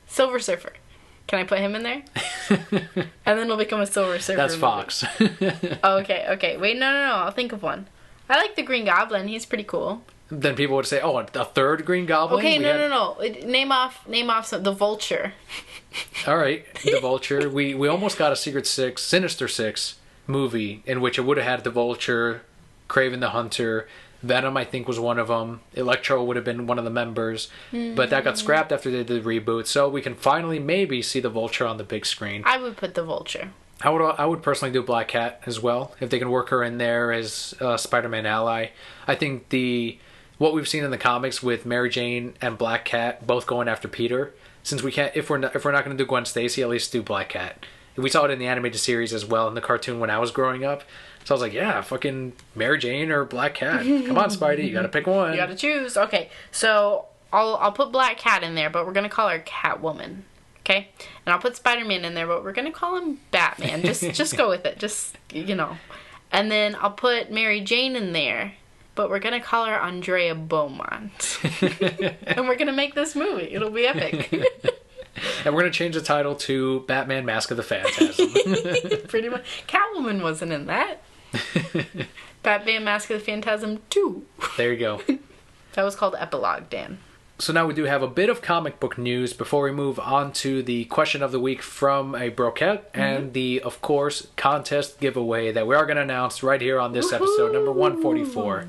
Silver Surfer. Can I put him in there? And then it'll become a Silver Surfer That's movie. Fox. Okay. Wait, no. I'll think of one. I like the Green Goblin. He's pretty cool. Then people would say, "Oh, a third Green Goblin." Okay, no. Name off some. The Vulture. All right, the Vulture. We almost got a Sinister Six movie in which it would have had the Vulture, Kraven the Hunter, Venom. I think was one of them. Electro would have been one of the members, but that got scrapped after they did the reboot. So we can finally maybe see the Vulture on the big screen. I would put the Vulture. I would personally do Black Cat as well if they can work her in there as a Spider-Man ally. I think what we've seen in the comics with Mary Jane and Black Cat both going after Peter, since we can't, if we're not going to do Gwen Stacy, at least do Black Cat. We saw it in the animated series as well in the cartoon when I was growing up. So I was like, yeah, fucking Mary Jane or Black Cat. Come on, Spidey, you gotta pick one. You gotta choose. Okay, so I'll put Black Cat in there, but we're gonna call her Catwoman. Okay, and I'll put Spider-Man in there, but we're gonna call him Batman. Just go with it. Just And then I'll put Mary Jane in there, but we're gonna call her Andrea Beaumont. And we're gonna make this movie. It'll be epic. And we're going to change the title to Batman Mask of the Phantasm. Pretty much. Catwoman wasn't in that. Batman Mask of the Phantasm 2. There you go. That was called Epilogue, Dan. So now we do have a bit of comic book news before we move on to the question of the week from a Brokette and the, of course, contest giveaway that we are going to announce right here on this episode, number 144.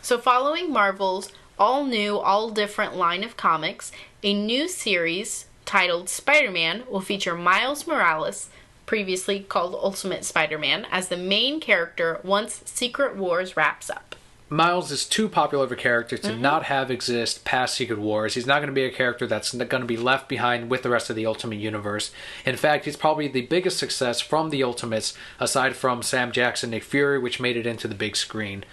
So following Marvel's all-new, all-different line of comics, a new series titled Spider-Man will feature Miles Morales, previously called Ultimate Spider-Man, as the main character once Secret Wars wraps up. Miles is too popular of a character to not have exist past Secret Wars. He's not going to be a character that's going to be left behind with the rest of the Ultimate Universe. In fact, he's probably the biggest success from the Ultimates, aside from Sam Jackson, Nick Fury, which made it into the big screen.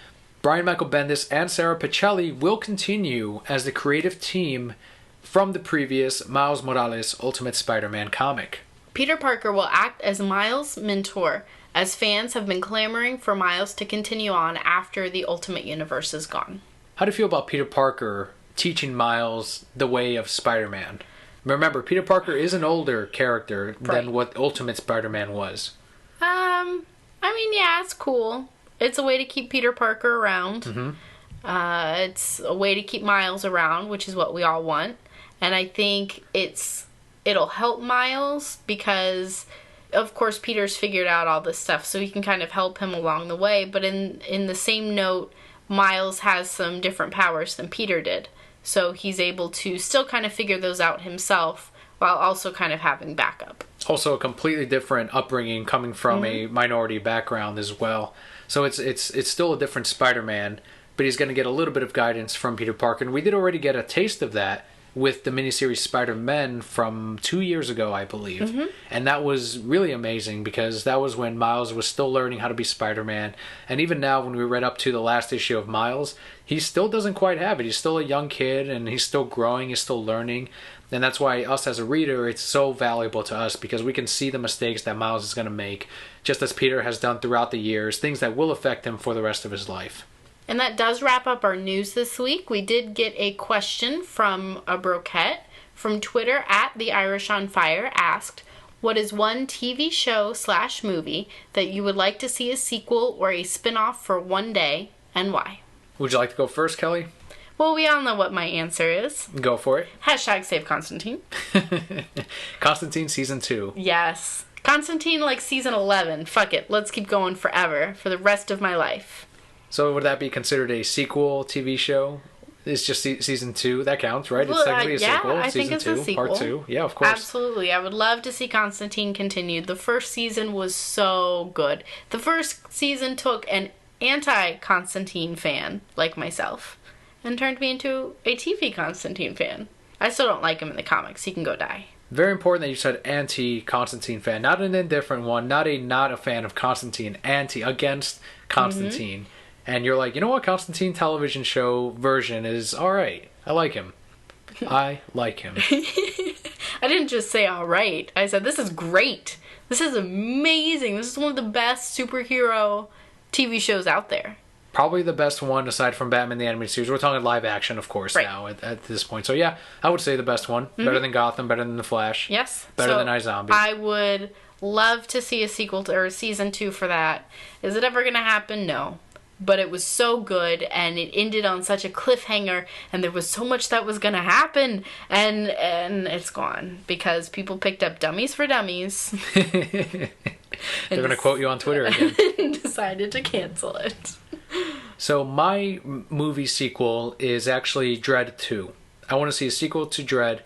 Brian Michael Bendis and Sarah Pichelli will continue as the creative team from the previous Miles Morales Ultimate Spider-Man comic. Peter Parker will act as Miles' mentor, as fans have been clamoring for Miles to continue on after the Ultimate Universe is gone. How do you feel about Peter Parker teaching Miles the way of Spider-Man? Remember, Peter Parker is an older character than what Ultimate Spider-Man was. Yeah, it's cool. It's a way to keep Peter Parker around. Mm-hmm. It's a way to keep Miles around, which is what we all want. And I think it'll help Miles because, of course, Peter's figured out all this stuff, so he can kind of help him along the way. But in the same note, Miles has some different powers than Peter did. So he's able to still kind of figure those out himself while also kind of having backup. Also a completely different upbringing coming from a minority background as well. So it's still a different Spider-Man, but he's going to get a little bit of guidance from Peter Parker. And we did already get a taste of that with the miniseries Spider-Man from 2 years ago, I believe. Mm-hmm. And that was really amazing because that was when Miles was still learning how to be Spider-Man. And even now, when we read up to the last issue of Miles, he still doesn't quite have it. He's still a young kid, and he's still growing, he's still learning. And that's why us as a reader, it's so valuable to us because we can see the mistakes that Miles is going to make, just as Peter has done throughout the years, things that will affect him for the rest of his life. And that does wrap up our news this week. We did get a question from a Brokette from Twitter at The Irish on Fire asked, what is one TV show / movie that you would like to see a sequel or a spin-off for one day, and why? Would you like to go first, Kelly? Well, we all know what my answer is. Go for it. Hashtag save Constantine. Constantine Season 2. Yes. Constantine, like Season 11. Fuck it. Let's keep going forever, for the rest of my life. So would that be considered a sequel TV show? It's just Season 2. That counts, right? Well, it's technically a yeah, sequel. I Season think it's 2, a sequel. Part 2. Yeah, of course. Absolutely. I would love to see Constantine continued. The first season was so good. The first season took an anti-Constantine fan, like myself, and turned me into a TV Constantine fan. I still don't like him in the comics. He can go die. Very important that you said anti-Constantine fan. Not an indifferent one. Not a fan of Constantine. Against Constantine. Mm-hmm. And you're like, you know what? Constantine television show version is alright. I like him. I like him. I didn't just say alright. I said, this is great. This is amazing. This is one of the best superhero TV shows out there. Probably the best one aside from Batman the Animated Series. We're talking live action, of course, right. now at this point. So yeah, I would say the best one. Mm-hmm. Better than Gotham, better than The Flash. Yes. Better than iZombie. I would love to see a sequel or a season 2 for that. Is it ever going to happen? No. But it was so good, and it ended on such a cliffhanger, and there was so much that was going to happen, and it's gone because people picked up Dummies for Dummies. They're going to quote you on Twitter again. And decided to cancel it. So my movie sequel is actually Dredd 2. I want to see a sequel to Dredd.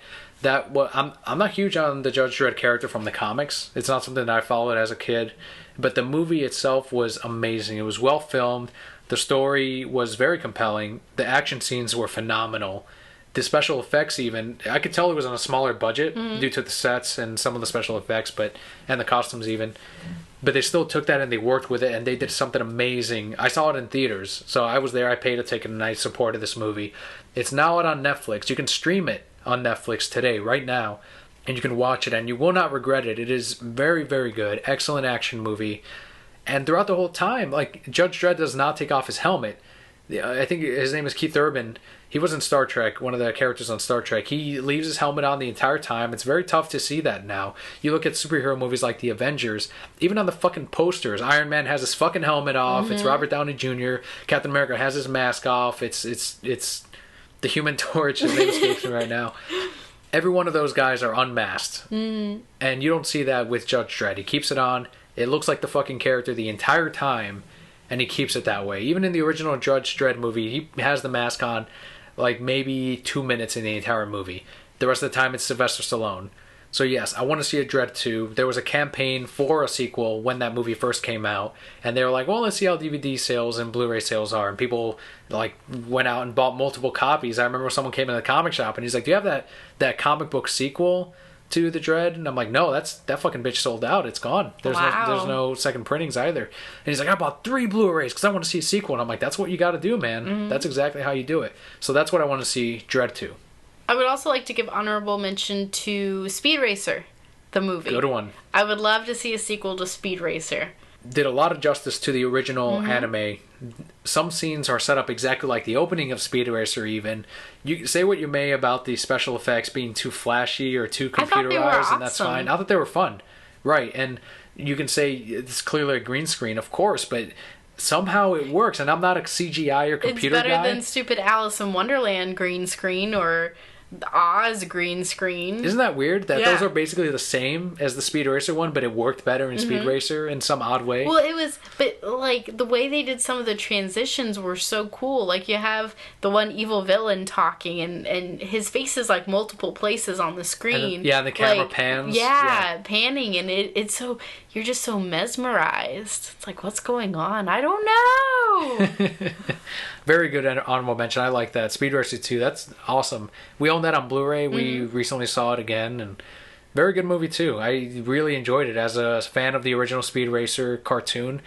I'm not huge on the Judge Dredd character from the comics. It's not something that I followed as a kid. But the movie itself was amazing. It was well filmed. The story was very compelling. The action scenes were phenomenal. The special effects even, I could tell it was on a smaller budget due to the sets and some of the special effects, and the costumes even. But they still took that and they worked with it and they did something amazing. I saw it in theaters. So I was there. I paid a ticket and I supported this movie. It's now out on Netflix. You can stream it on Netflix today, right now. And you can watch it, and you will not regret it. It is very, very good. Excellent action movie. And throughout the whole time, like, Judge Dredd does not take off his helmet. I think his name is Keith Urban. He was in Star Trek, one of the characters on Star Trek. He leaves his helmet on the entire time. It's very tough to see that now. You look at superhero movies like The Avengers, even on the fucking posters, Iron Man has his fucking helmet off. Mm-hmm. It's Robert Downey Jr. Captain America has his mask off. It's the Human Torch. His name escapes me right now. Every one of those guys are unmasked. Mm. And you don't see that with Judge Dredd. He keeps it on. It looks like the fucking character the entire time, and he keeps it that way. Even in the original Judge Dredd movie, he has the mask on like maybe 2 minutes in the entire movie. The rest of the time, it's Sylvester Stallone. So yes, I want to see a Dredd 2. There was a campaign for a sequel when that movie first came out, and they were like, well, let's see how DVD sales and Blu-ray sales are, and people like went out and bought multiple copies. I remember someone came in the comic shop and he's like, do you have that comic book sequel to the Dredd? And I'm like, no, that fucking bitch sold out. It's gone. There's no second printings either. And he's like, I bought 3 Blu-rays because I want to see a sequel. And I'm like, that's what you got to do, man. Mm-hmm. That's exactly how you do it. So that's what I want to see Dredd 2. I would also like to give honorable mention to Speed Racer, the movie. Good one. I would love to see a sequel to Speed Racer. Did a lot of justice to the original anime. Some scenes are set up exactly like the opening of Speed Racer even. You say what you may about the special effects being too flashy or too computerized, and that's fine. Not that they were fun. Right, and you can say it's clearly a green screen, of course, but somehow it works, and I'm not a CGI or computer guy. It's better than stupid Alice in Wonderland green screen or Oz green screen. Isn't that weird that those are basically the same as the Speed Racer one, but it worked better in Speed Racer in some odd way? Well, it was, but like the way they did some of the transitions were so cool. Like you have the one evil villain talking, and his face is like multiple places on the screen. And the camera pans. Yeah, panning, and it's so, you're just so mesmerized. It's like, what's going on? I don't know. Very good honorable mention. I like that. Speed Racer 2, that's awesome. We own that on Blu-ray. We recently saw it again, and very good movie too. I really enjoyed it as a fan of the original Speed Racer cartoon,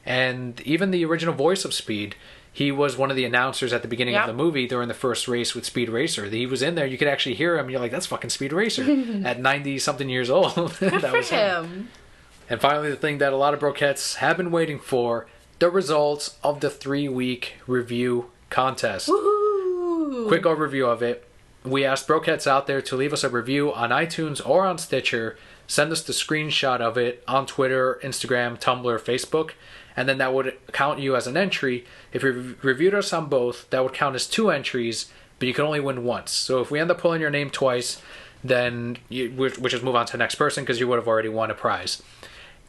and even the original voice of Speed. He was one of the announcers at the beginning of the movie during the first race with Speed Racer. He was in there. You could actually hear him. You're like, that's fucking Speed Racer at 90-something years old. Good that for was him. And finally, the thing that a lot of Brokettes have been waiting for, the results of the 3-week review contest. Woohoo! Quick overview of it. We asked Brokettes out there to leave us a review on iTunes or on Stitcher. Send us the screenshot of it on Twitter, Instagram, Tumblr, Facebook. And then that would count you as an entry. If you reviewed us on both, that would count as 2 entries, but you can only win once. So if we end up pulling your name twice, then we'll just move on to the next person because you would have already won a prize.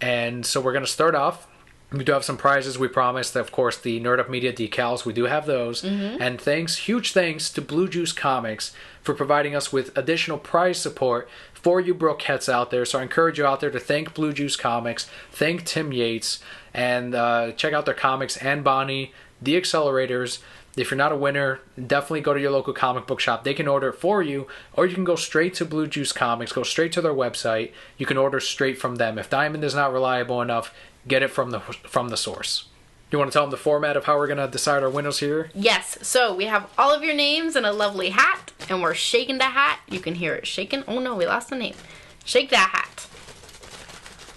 And so we're going to start off. We do have some prizes. We promised, of course, the Nerd Up Media decals. We do have those. Mm-hmm. And huge thanks to Blue Juice Comics for providing us with additional prize support for you Brokettes out there. So I encourage you out there to thank Blue Juice Comics, thank Tim Yates, and check out their comics, and Bonnie, The Accelerators. If you're not a winner, definitely go to your local comic book shop. They can order it for you, or you can go straight to Blue Juice Comics, go straight to their website. You can order straight from them. If Diamond is not reliable enough, get it from the source. You want to tell them the format of how we're going to decide our winners here? Yes. So we have all of your names in a lovely hat, and we're shaking the hat. You can hear it shaking. Oh no, we lost the name. Shake that hat.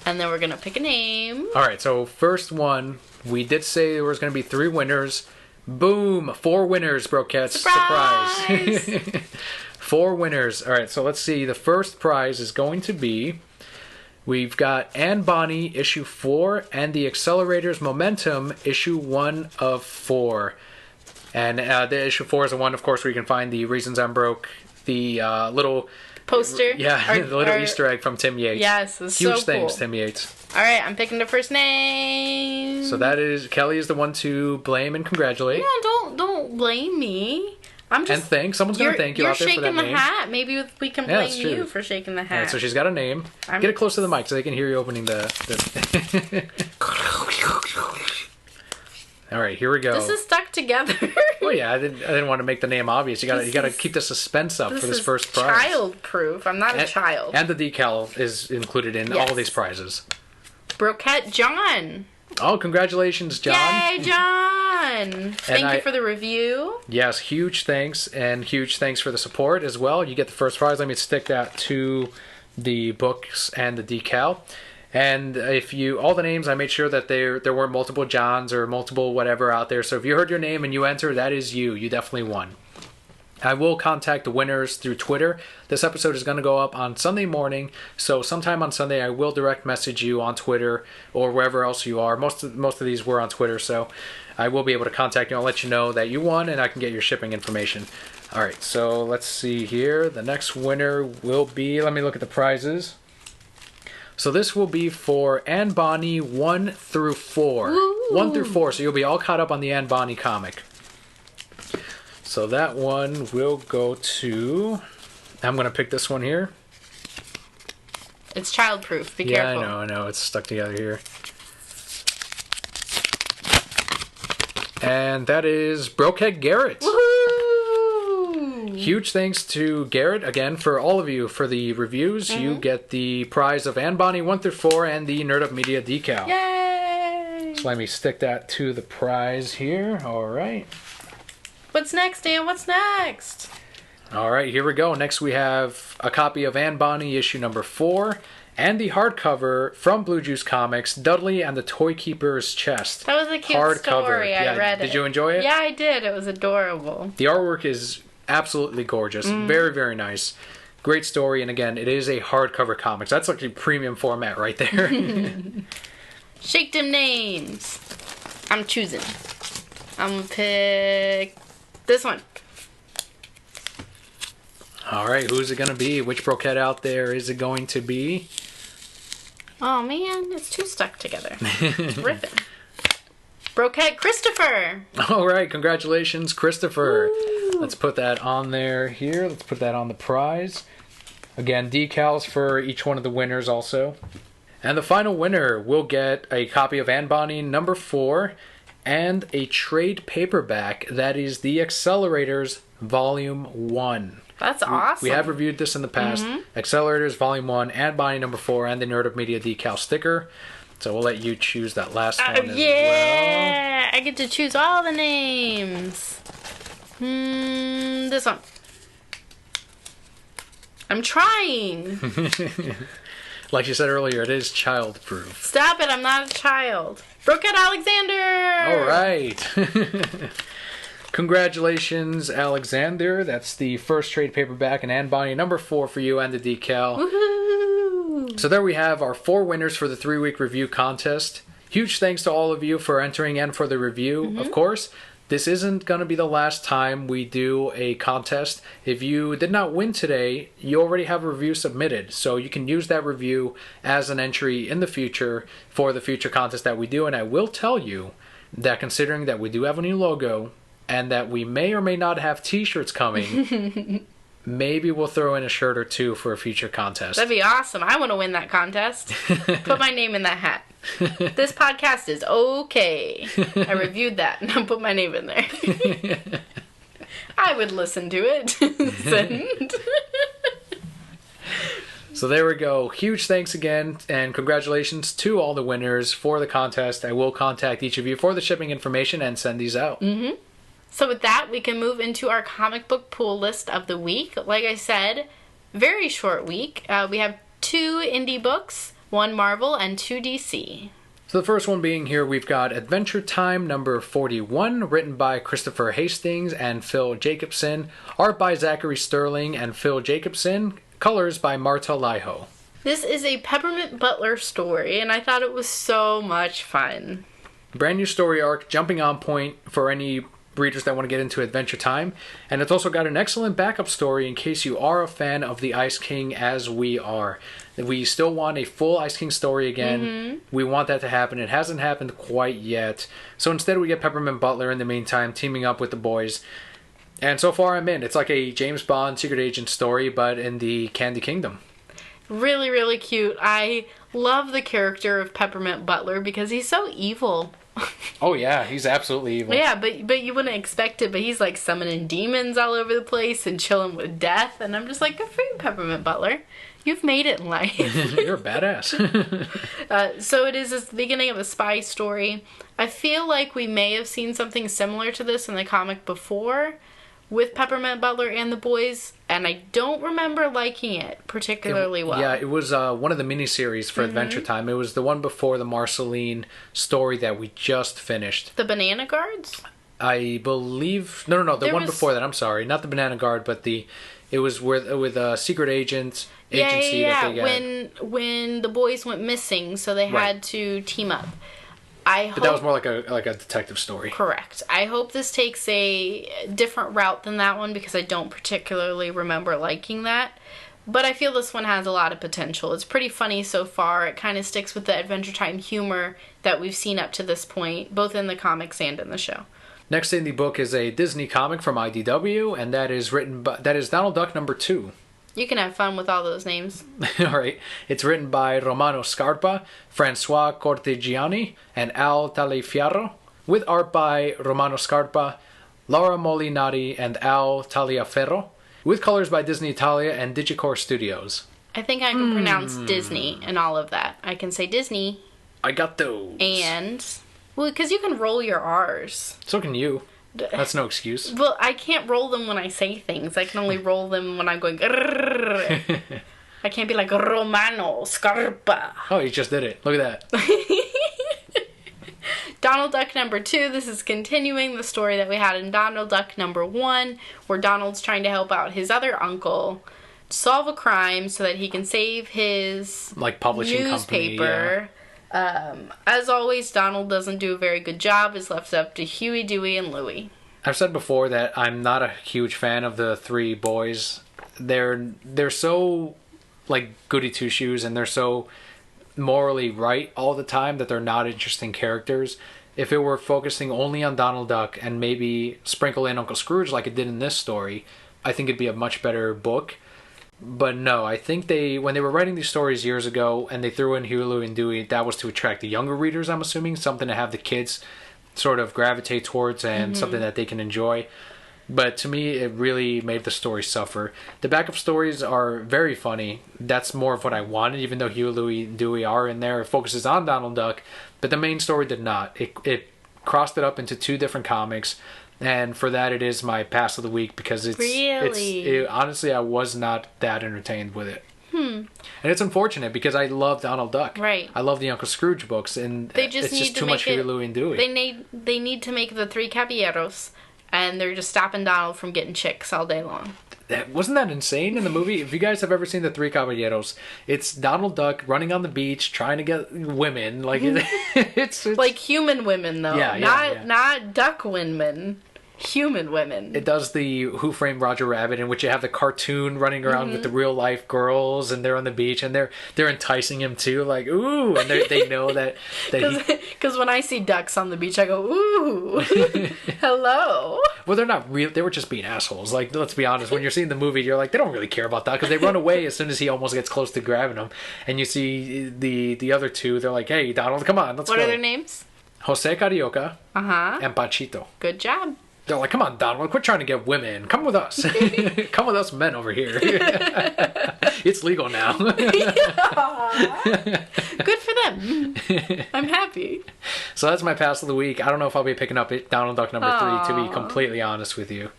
And then we're going to pick a name. All right, so first one, we did say there was going to be 3 winners. Boom! 4 winners, Brokettes. Surprise! 4 winners. All right, so let's see. The first prize is going to be, we've got Anne Bonny, issue 4, and the Accelerators Momentum, issue 1 of 4. And the issue 4 is the one, of course, where you can find the Reasons I'm Broke, the little poster. Yeah, the little Easter egg from Tim Yates. Yes, it's Huge so thanks, cool. Tim Yates. All right, I'm picking the first name. So that is, Kelly is the one to blame and congratulate. Yeah, don't blame me. I'm just. And thank. Someone's going to thank you out there for that name. You're shaking the hat. Maybe we can blame you for shaking the hat. All right, so she's got a name. Get it close to the mic so they can hear you opening the... All right, here we go. This is stuck together. Well, yeah, I didn't want to make the name obvious. You got to keep the suspense up for this first prize. Child-proof. I'm not a child. And the decal is included in all these prizes. Brokette John. Oh, congratulations, John. Yay, John. Thank you for the review. Yes, huge thanks, and huge thanks for the support as well. You get the first prize. Let me stick that to the books and the decal. And if all the names, I made sure that there weren't multiple Johns or multiple whatever out there. So if you heard your name and you enter, that is you. You definitely won. I will contact the winners through Twitter. This episode is going to go up on Sunday morning, so sometime on Sunday I will direct message you on Twitter or wherever else you are. Most of these were on Twitter, so I will be able to contact you. I'll let you know that you won, and I can get your shipping information. All right, so let's see here. The next winner will be, let me look at the prizes. So this will be for Anne Bonny 1 through 4. Woo! 1 through 4, so you'll be all caught up on the Anne Bonny comic. So that one will go to... I'm going to pick this one here. It's childproof. Be careful. Yeah, I know. It's stuck together here. And that is Brokette Garrett. Woohoo! Huge thanks to Garrett, again, for all of you for the reviews. Mm-hmm. You get the prize of Anne Bonny 1 through 4 and the Nerd Up Media decal. Yay! So let me stick that to the prize here. All right. What's next, Dan? What's next? All right, here we go. Next we have a copy of Anne Bonny issue number 4 and the hardcover from Blue Juice Comics, Dudley and the Toy Keeper's Chest. That was a cute story. I read it. Did you enjoy it? Yeah, I did. It was adorable. The artwork is absolutely gorgeous. Very, very nice. Great story, and again, it is a hardcover comics. That's like a premium format right there. Shake them names. I'm choosing. I'm gonna pick this one. All right, who's it going to be? Which Brokette out there is it going to be? Oh, man, it's too stuck together. It's ripping. Brokette Christopher. All right, congratulations, Christopher. Woo. Let's put that on there here. Let's put that on the prize. Again, decals for each one of the winners also. And the final winner will get a copy of Anne Bonny number 4 and a trade paperback that is The Accelerators Volume 1. That's awesome. We have reviewed this in the past. Accelerators Volume 1, Anne Bonny number 4, and the Nerd of Media decal sticker. So we'll let you choose that last one as yeah! I get to choose all the names. This one. I'm trying. Like you said earlier, it is child-proof. Stop it, I'm not a child. Brokette Alexander! All right. Congratulations, Alexander. That's the first trade paperback and Anne Bonny number 4 for you and the decal. Woohoo! So there we have our 4 winners for the 3-week review contest. Huge thanks to all of you for entering and for the review. Of course, this isn't going to be the last time we do a contest. If you did not win today, you already have a review submitted. So you can use that review as an entry in the future for the future contest that we do. And I will tell you that considering that we do have a new logo and that we may or may not have t-shirts coming, maybe we'll throw in a shirt or 2 for a future contest. That'd be awesome. I want to win that contest. Put my name in that hat. This podcast is okay. I reviewed that and I put my name in there. I would listen to it. Send. So there we go. Huge thanks again and congratulations to all the winners for the contest. I will contact each of you for the shipping information and send these out. So with that, we can move into our comic book pool list of the week. Like I said, very short week. We have 2 indie books, 1 Marvel and 2 DC. So the first one being here, we've got Adventure Time number 41, written by Christopher Hastings and Phil Jacobson, art by Zachary Sterling and Phil Jacobson, colors by Marta Laiho. This is a Peppermint Butler story, and I thought it was so much fun. Brand new story arc, jumping on point for any readers that want to get into Adventure Time. And it's also got an excellent backup story in case you are a fan of the Ice King as we are. We still want a full Ice King story again. We want that to happen. It hasn't happened quite yet. So instead we get Peppermint Butler in the meantime, teaming up with the boys. And so far I'm in. It's like a James Bond secret agent story, but in the Candy Kingdom. Really, really cute. I love the character of Peppermint Butler because he's so evil. Oh yeah, he's absolutely evil. Yeah, but you wouldn't expect it, but he's like summoning demons all over the place and chilling with death, and I'm just like, good for you, Peppermint Butler. You've made it in life. You're a badass. So it is the beginning of a spy story. I feel like we may have seen something similar to this in the comic before with Peppermint Butler and the boys, and I don't remember liking it particularly well. Yeah, it was one of the miniseries for Adventure Time. It was the one before the Marceline story that we just finished. The Banana Guards? I believe... No, the one before that. I'm sorry. Not the Banana Guard, but it was with a secret agency that they got. When the boys went missing, so they had to team up. But that was more like a detective story. Correct. I hope this takes a different route than that one because I don't particularly remember liking that. But I feel this one has a lot of potential. It's pretty funny so far. It kind of sticks with the Adventure Time humor that we've seen up to this point, both in the comics and in the show. Next in the book is a Disney comic from IDW, and that is Donald Duck number 2. You can have fun with all those names. All right. It's written by Romano Scarpa, Francois Cortegiani, and Al Taliaferro, with art by Romano Scarpa, Laura Molinari, and Al Taliaferro, with colors by Disney Italia and Digicore Studios. I think I can pronounce Disney and all of that. I can say Disney. I got those. And, well, because you can roll your R's. So can you. That's no excuse. Well, I can't roll them when I say things. I can only roll them when I'm going... I can't be like Romano Scarpa. Oh, you just did it. Look at that. Donald Duck number 2. This is continuing the story that we had in Donald Duck number 1, where Donald's trying to help out his other uncle solve a crime so that he can save his publishing newspaper. As always, Donald doesn't do a very good job. It's left up to Huey, Dewey, and Louie. I've said before that I'm not a huge fan of the 3 boys. They're so goody two shoes, and they're so morally right all the time that they're not interesting characters. If it were focusing only on Donald Duck and maybe sprinkle in Uncle Scrooge like it did in this story, I think it'd be a much better book. But no, I think when they were writing these stories years ago and they threw in Huey, Louie, and Dewey, that was to attract the younger readers, I'm assuming. Something to have the kids sort of gravitate towards and something that they can enjoy. But to me, it really made the story suffer. The backup stories are very funny. That's more of what I wanted, even though Huey, Louie, and Dewey are in there. It focuses on Donald Duck, but the main story did not. It crossed it up into 2 different comics, and for that, it is my pass of the week because honestly, I was not that entertained with it. And it's unfortunate because I love Donald Duck. Right. I love the Uncle Scrooge books, and They just it's need just to too make much Huey, Louie, and Dewey. They need to make the 3 Caballeros, and they're just stopping Donald from getting chicks all day long. Wasn't that insane in the movie? If you guys have ever seen the 3 Caballeros, it's Donald Duck running on the beach trying to get women. Like it's like human women though, not duck women. Human women. It does the Who Framed Roger Rabbit, in which you have the cartoon running around with the real life girls, and they're on the beach, and they're enticing him too, like ooh, and they know that because when I see ducks on the beach, I go ooh, hello. Well, they're not real. They were just being assholes. Like, let's be honest. When you're seeing the movie, you're like, they don't really care about that because they run away as soon as he almost gets close to grabbing them. And you see the other 2. They're like, hey, Donald, come on, let's go. What are their names? Jose Carioca and Panchito. Good job. They're like, come on, Donald, quit trying to get women. Come with us. Come with us men over here. It's legal now. Good for them. I'm happy. So that's my pass of the week. I don't know if I'll be picking up Donald Duck number 3, to be completely honest with you.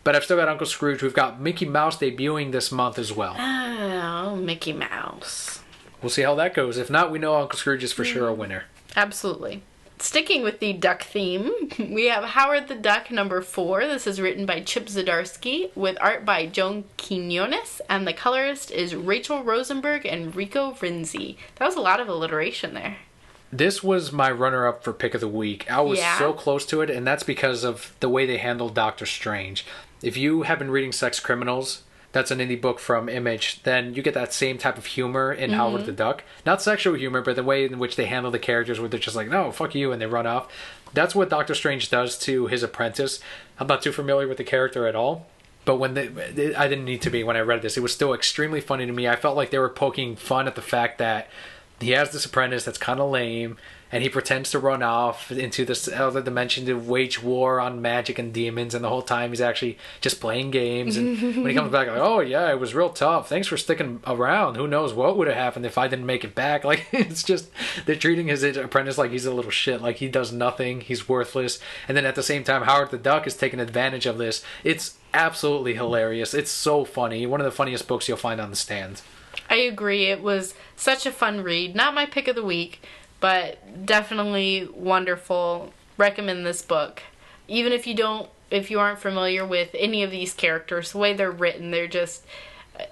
But I've still got Uncle Scrooge. We've got Mickey Mouse debuting this month as well. Oh, Mickey Mouse. We'll see how that goes. If not, we know Uncle Scrooge is for sure a winner. Absolutely. Sticking with the duck theme, we have Howard the Duck number 4. This is written by Chip Zdarsky with art by Joan Quinones, and the colorist is Rachel Rosenberg and Rico Rinzi. That was a lot of alliteration there. This was my runner-up for pick of the week. I was so close to it, and that's because of the way they handled Doctor Strange. If you have been reading Sex Criminals, that's an indie book from Image, then you get that same type of humor in Howard the Duck. Not sexual humor, but the way in which they handle the characters where they're just like, no, fuck you, and they run off. That's what Doctor Strange does to his apprentice. I'm not too familiar with the character at all, but I didn't need to be when I read this. It was still extremely funny to me. I felt like they were poking fun at the fact that he has this apprentice that's kind of lame, and he pretends to run off into this other dimension to wage war on magic and demons, and the whole time he's actually just playing games. And when he comes back, like, oh yeah, it was real tough. Thanks for sticking around. Who knows what would have happened if I didn't make it back? Like, it's just, they're treating his apprentice like he's a little shit, like he does nothing, he's worthless. And then at the same time, Howard the Duck is taking advantage of this. It's absolutely hilarious. It's so funny. One of the funniest books you'll find on the stand. I agree. It was such a fun read. Not my pick of the week, but definitely wonderful. Recommend this book. Even if you aren't familiar with any of these characters, the way they're written, they're just,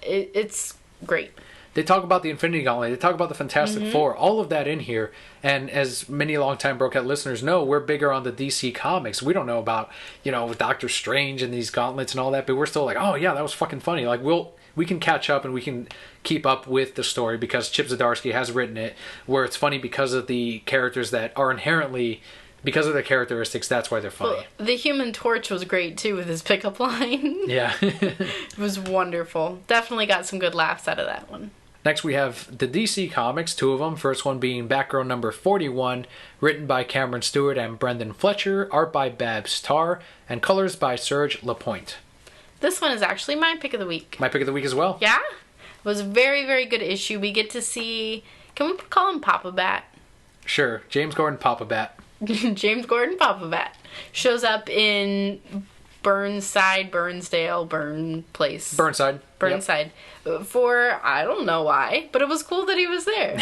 it's great. They talk about the Infinity Gauntlet. They talk about the Fantastic Four. All of that in here. And as many longtime Brokette listeners know, we're bigger on the DC comics. We don't know about, Doctor Strange and these gauntlets and all that, but we're still like, oh yeah, that was fucking funny. Like, we can catch up and we can keep up with the story because Chip Zdarsky has written it, where it's funny because of the characters that are inherently, because of their characteristics, that's why they're funny. Well, the Human Torch was great too with his pickup line. Yeah. It was wonderful. Definitely got some good laughs out of that one. Next we have the DC Comics, 2 of them. First one being Batgirl number 41, written by Cameron Stewart and Brendan Fletcher, art by Babs Tarr, and colors by Serge Lapointe. This one is actually my pick of the week. My pick of the week as well. Yeah? It was a very, very good issue. We get to see... Can we call him Papa Bat? Sure. James Gordon Papa Bat. James Gordon Papa Bat. Shows up in Burnside, Burnsdale, Burnside. Yep. For, I don't know why, but it was cool that he was there.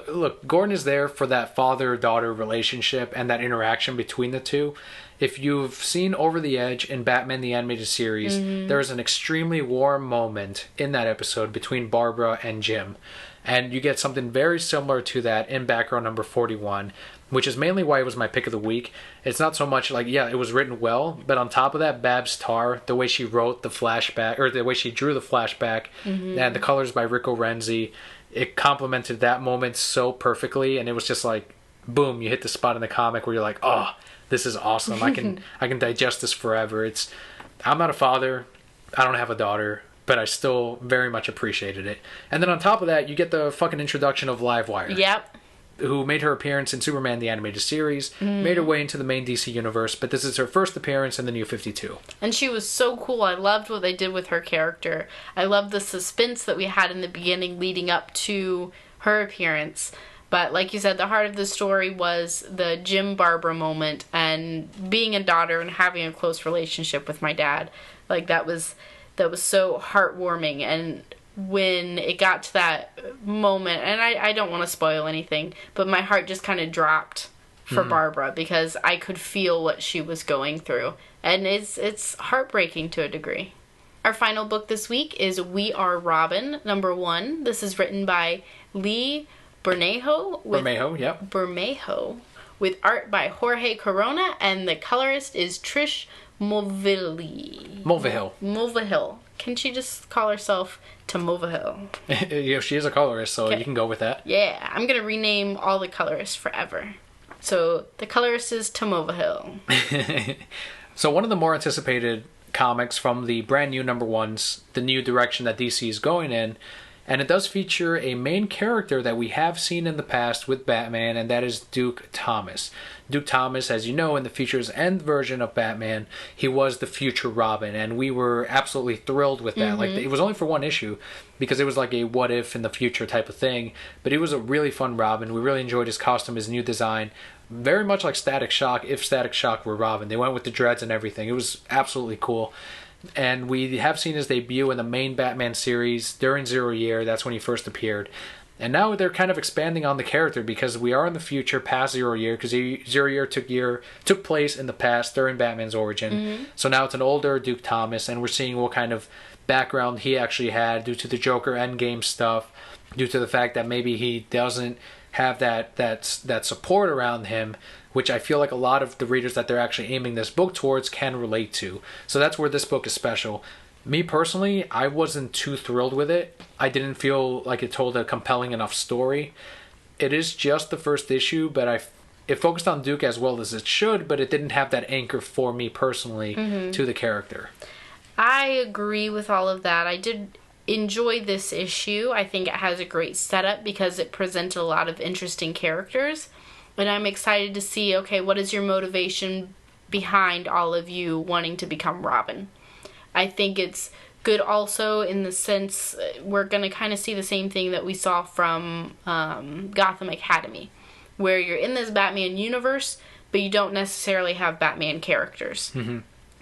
Look, Gordon is there for that father-daughter relationship and that interaction between the two. If you've seen Over the Edge in Batman the Animated Series, there is an extremely warm moment in that episode between Barbara and Jim. And you get something very similar to that in Batgirl number 41, which is mainly why it was my pick of the week. It's not so much like, yeah, it was written well, but on top of that, Babs Tarr, the way she wrote the flashback, or the way she drew the flashback, and the colors by Rico Renzi, it complemented that moment so perfectly, and it was just like, boom, you hit the spot in the comic where you're like, oh, this is awesome. I can digest this forever. I'm not a father. I don't have a daughter, but I still very much appreciated it. And then on top of that, you get the fucking introduction of Livewire. Yep. who made her appearance in Superman the Animated Series, made her way into the main DC universe, but this is her first appearance in the New 52. And she was so cool. I loved what they did with her character. I loved the suspense that we had in the beginning leading up to her appearance. But like you said, the heart of the story was the Jim Barbara moment and being a daughter and having a close relationship with my dad. Like that was so heartwarming. And when it got to that moment, and I don't want to spoil anything, but my heart just kind of dropped for Barbara because I could feel what she was going through. And it's heartbreaking to a degree. Our final book this week is We Are Robin, #1. This is written by Lee Bermejo with art by Jorge Corona, and the colorist is Trish Mulvihill. Can she just call herself to Mulvihill? Yeah, she is a colorist, so you can go with that. Yeah, I'm going to rename all the colorists forever. So the colorist is Tomovahill. So one of the more anticipated comics from the brand new #1s, the new direction that DC is going in, and it does feature a main character that we have seen in the past with Batman, and that is Duke Thomas. Duke Thomas, as you know, in the Futures End version of Batman, he was the future Robin, and we were absolutely thrilled with that. Like, it was only for one issue, because it was like a what if in the future type of thing, but he was a really fun Robin. We really enjoyed his costume, his new design. Very much like Static Shock, if Static Shock were Robin. They went with the dreads and everything. It was absolutely cool. And we have seen his debut in the main Batman series during Zero Year. That's when he first appeared. And now they're kind of expanding on the character because we are in the future past Zero Year, because Zero Year took place in the past during Batman's origin. So now it's an older Duke Thomas, and we're seeing what kind of background he actually had due to the Joker Endgame stuff, due to the fact that maybe he doesn't have that support around him, which I feel like a lot of the readers that they're actually aiming this book towards can relate to. So that's where this book is special. Me personally, I wasn't too thrilled with it. I didn't feel like it told a compelling enough story. It is just the first issue, but it focused on Duke as well as it should, but it didn't have that anchor for me personally to the character. I agree with all of that. I did enjoy this issue. I think it has a great setup because it presented a lot of interesting characters. And I'm excited to see, okay, what is your motivation behind all of you wanting to become Robin? I think it's good also in the sense we're going to kind of see the same thing that we saw from Gotham Academy, where you're in this Batman universe, but you don't necessarily have Batman characters.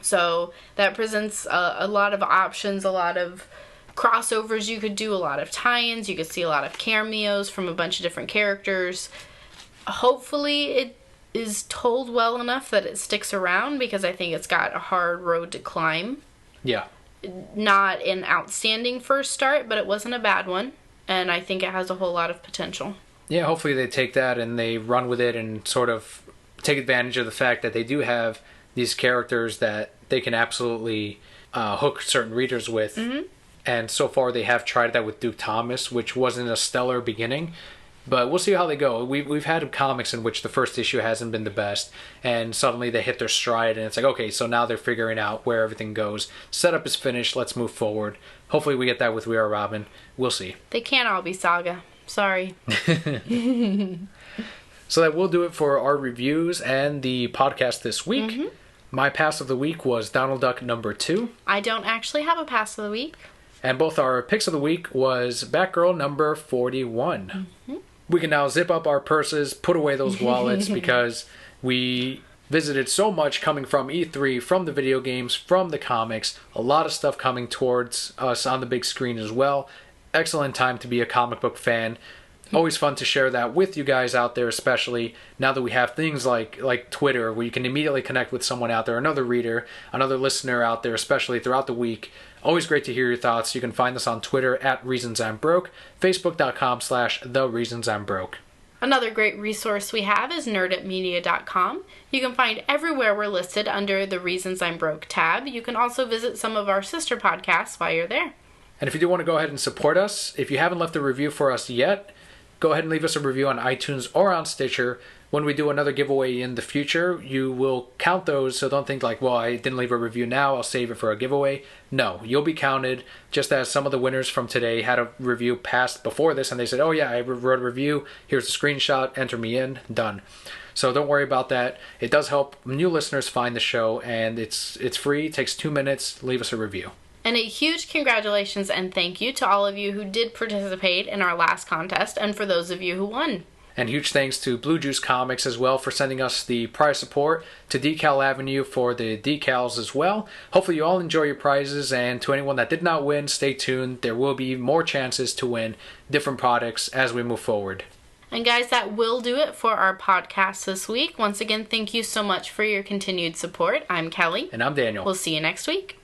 So that presents a lot of options, a lot of crossovers you could do, a lot of tie-ins. You could see a lot of cameos from a bunch of different characters. Hopefully it is told well enough that it sticks around, because I think it's got a hard road to climb. Yeah. Not an outstanding first start, but it wasn't a bad one, and I think it has a whole lot of potential. Yeah, hopefully they take that and they run with it and sort of take advantage of the fact that they do have these characters that they can absolutely hook certain readers with. And so far they have tried that with Duke Thomas, which wasn't a stellar beginning. But we'll see how they go. We've had comics in which the first issue hasn't been the best, and suddenly they hit their stride, and it's like, okay, so now they're figuring out where everything goes. Setup is finished, let's move forward. Hopefully we get that with We Are Robin. We'll see. They can't all be Saga. Sorry. So that will do it for our reviews and the podcast this week. My pass of the week was Donald Duck #2. I don't actually have a pass of the week. And both our picks of the week was Batgirl #41. We can now zip up our purses, put away those wallets, because we visited so much coming from E3, from the video games, from the comics. A lot of stuff coming towards us on the big screen as well. Excellent time to be a comic book fan. Always fun to share that with you guys out there, especially now that we have things like Twitter, where you can immediately connect with someone out there, another reader, another listener out there, especially throughout the week. Always great to hear your thoughts. You can find us on Twitter @ReasonsI'mBroke, Facebook.com/TheReasonsI'mBroke. Another great resource we have is nerditmedia.com. You can find everywhere we're listed under the Reasons I'm Broke tab. You can also visit some of our sister podcasts while you're there. And if you do want to go ahead and support us, if you haven't left a review for us yet, go ahead and leave us a review on iTunes or on Stitcher. when we do another giveaway in the future, you will count those. So don't think like, well, I didn't leave a review now, I'll save it for a giveaway. No, you'll be counted, just as some of the winners from today had a review passed before this and they said, oh yeah, I wrote a review, here's a screenshot, enter me in, done. So don't worry about that. It does help new listeners find the show, and it's free. It takes 2 minutes. Leave us a review. And a huge congratulations and thank you to all of you who did participate in our last contest, and for those of you who won. And huge thanks to Blue Juice Comics as well for sending us the prize support, to Decal Avenue for the decals as well. Hopefully you all enjoy your prizes, and to anyone that did not win, stay tuned. There will be more chances to win different products as we move forward. And guys, that will do it for our podcast this week. Once again, thank you so much for your continued support. I'm Kelli. And I'm Daniel. We'll see you next week.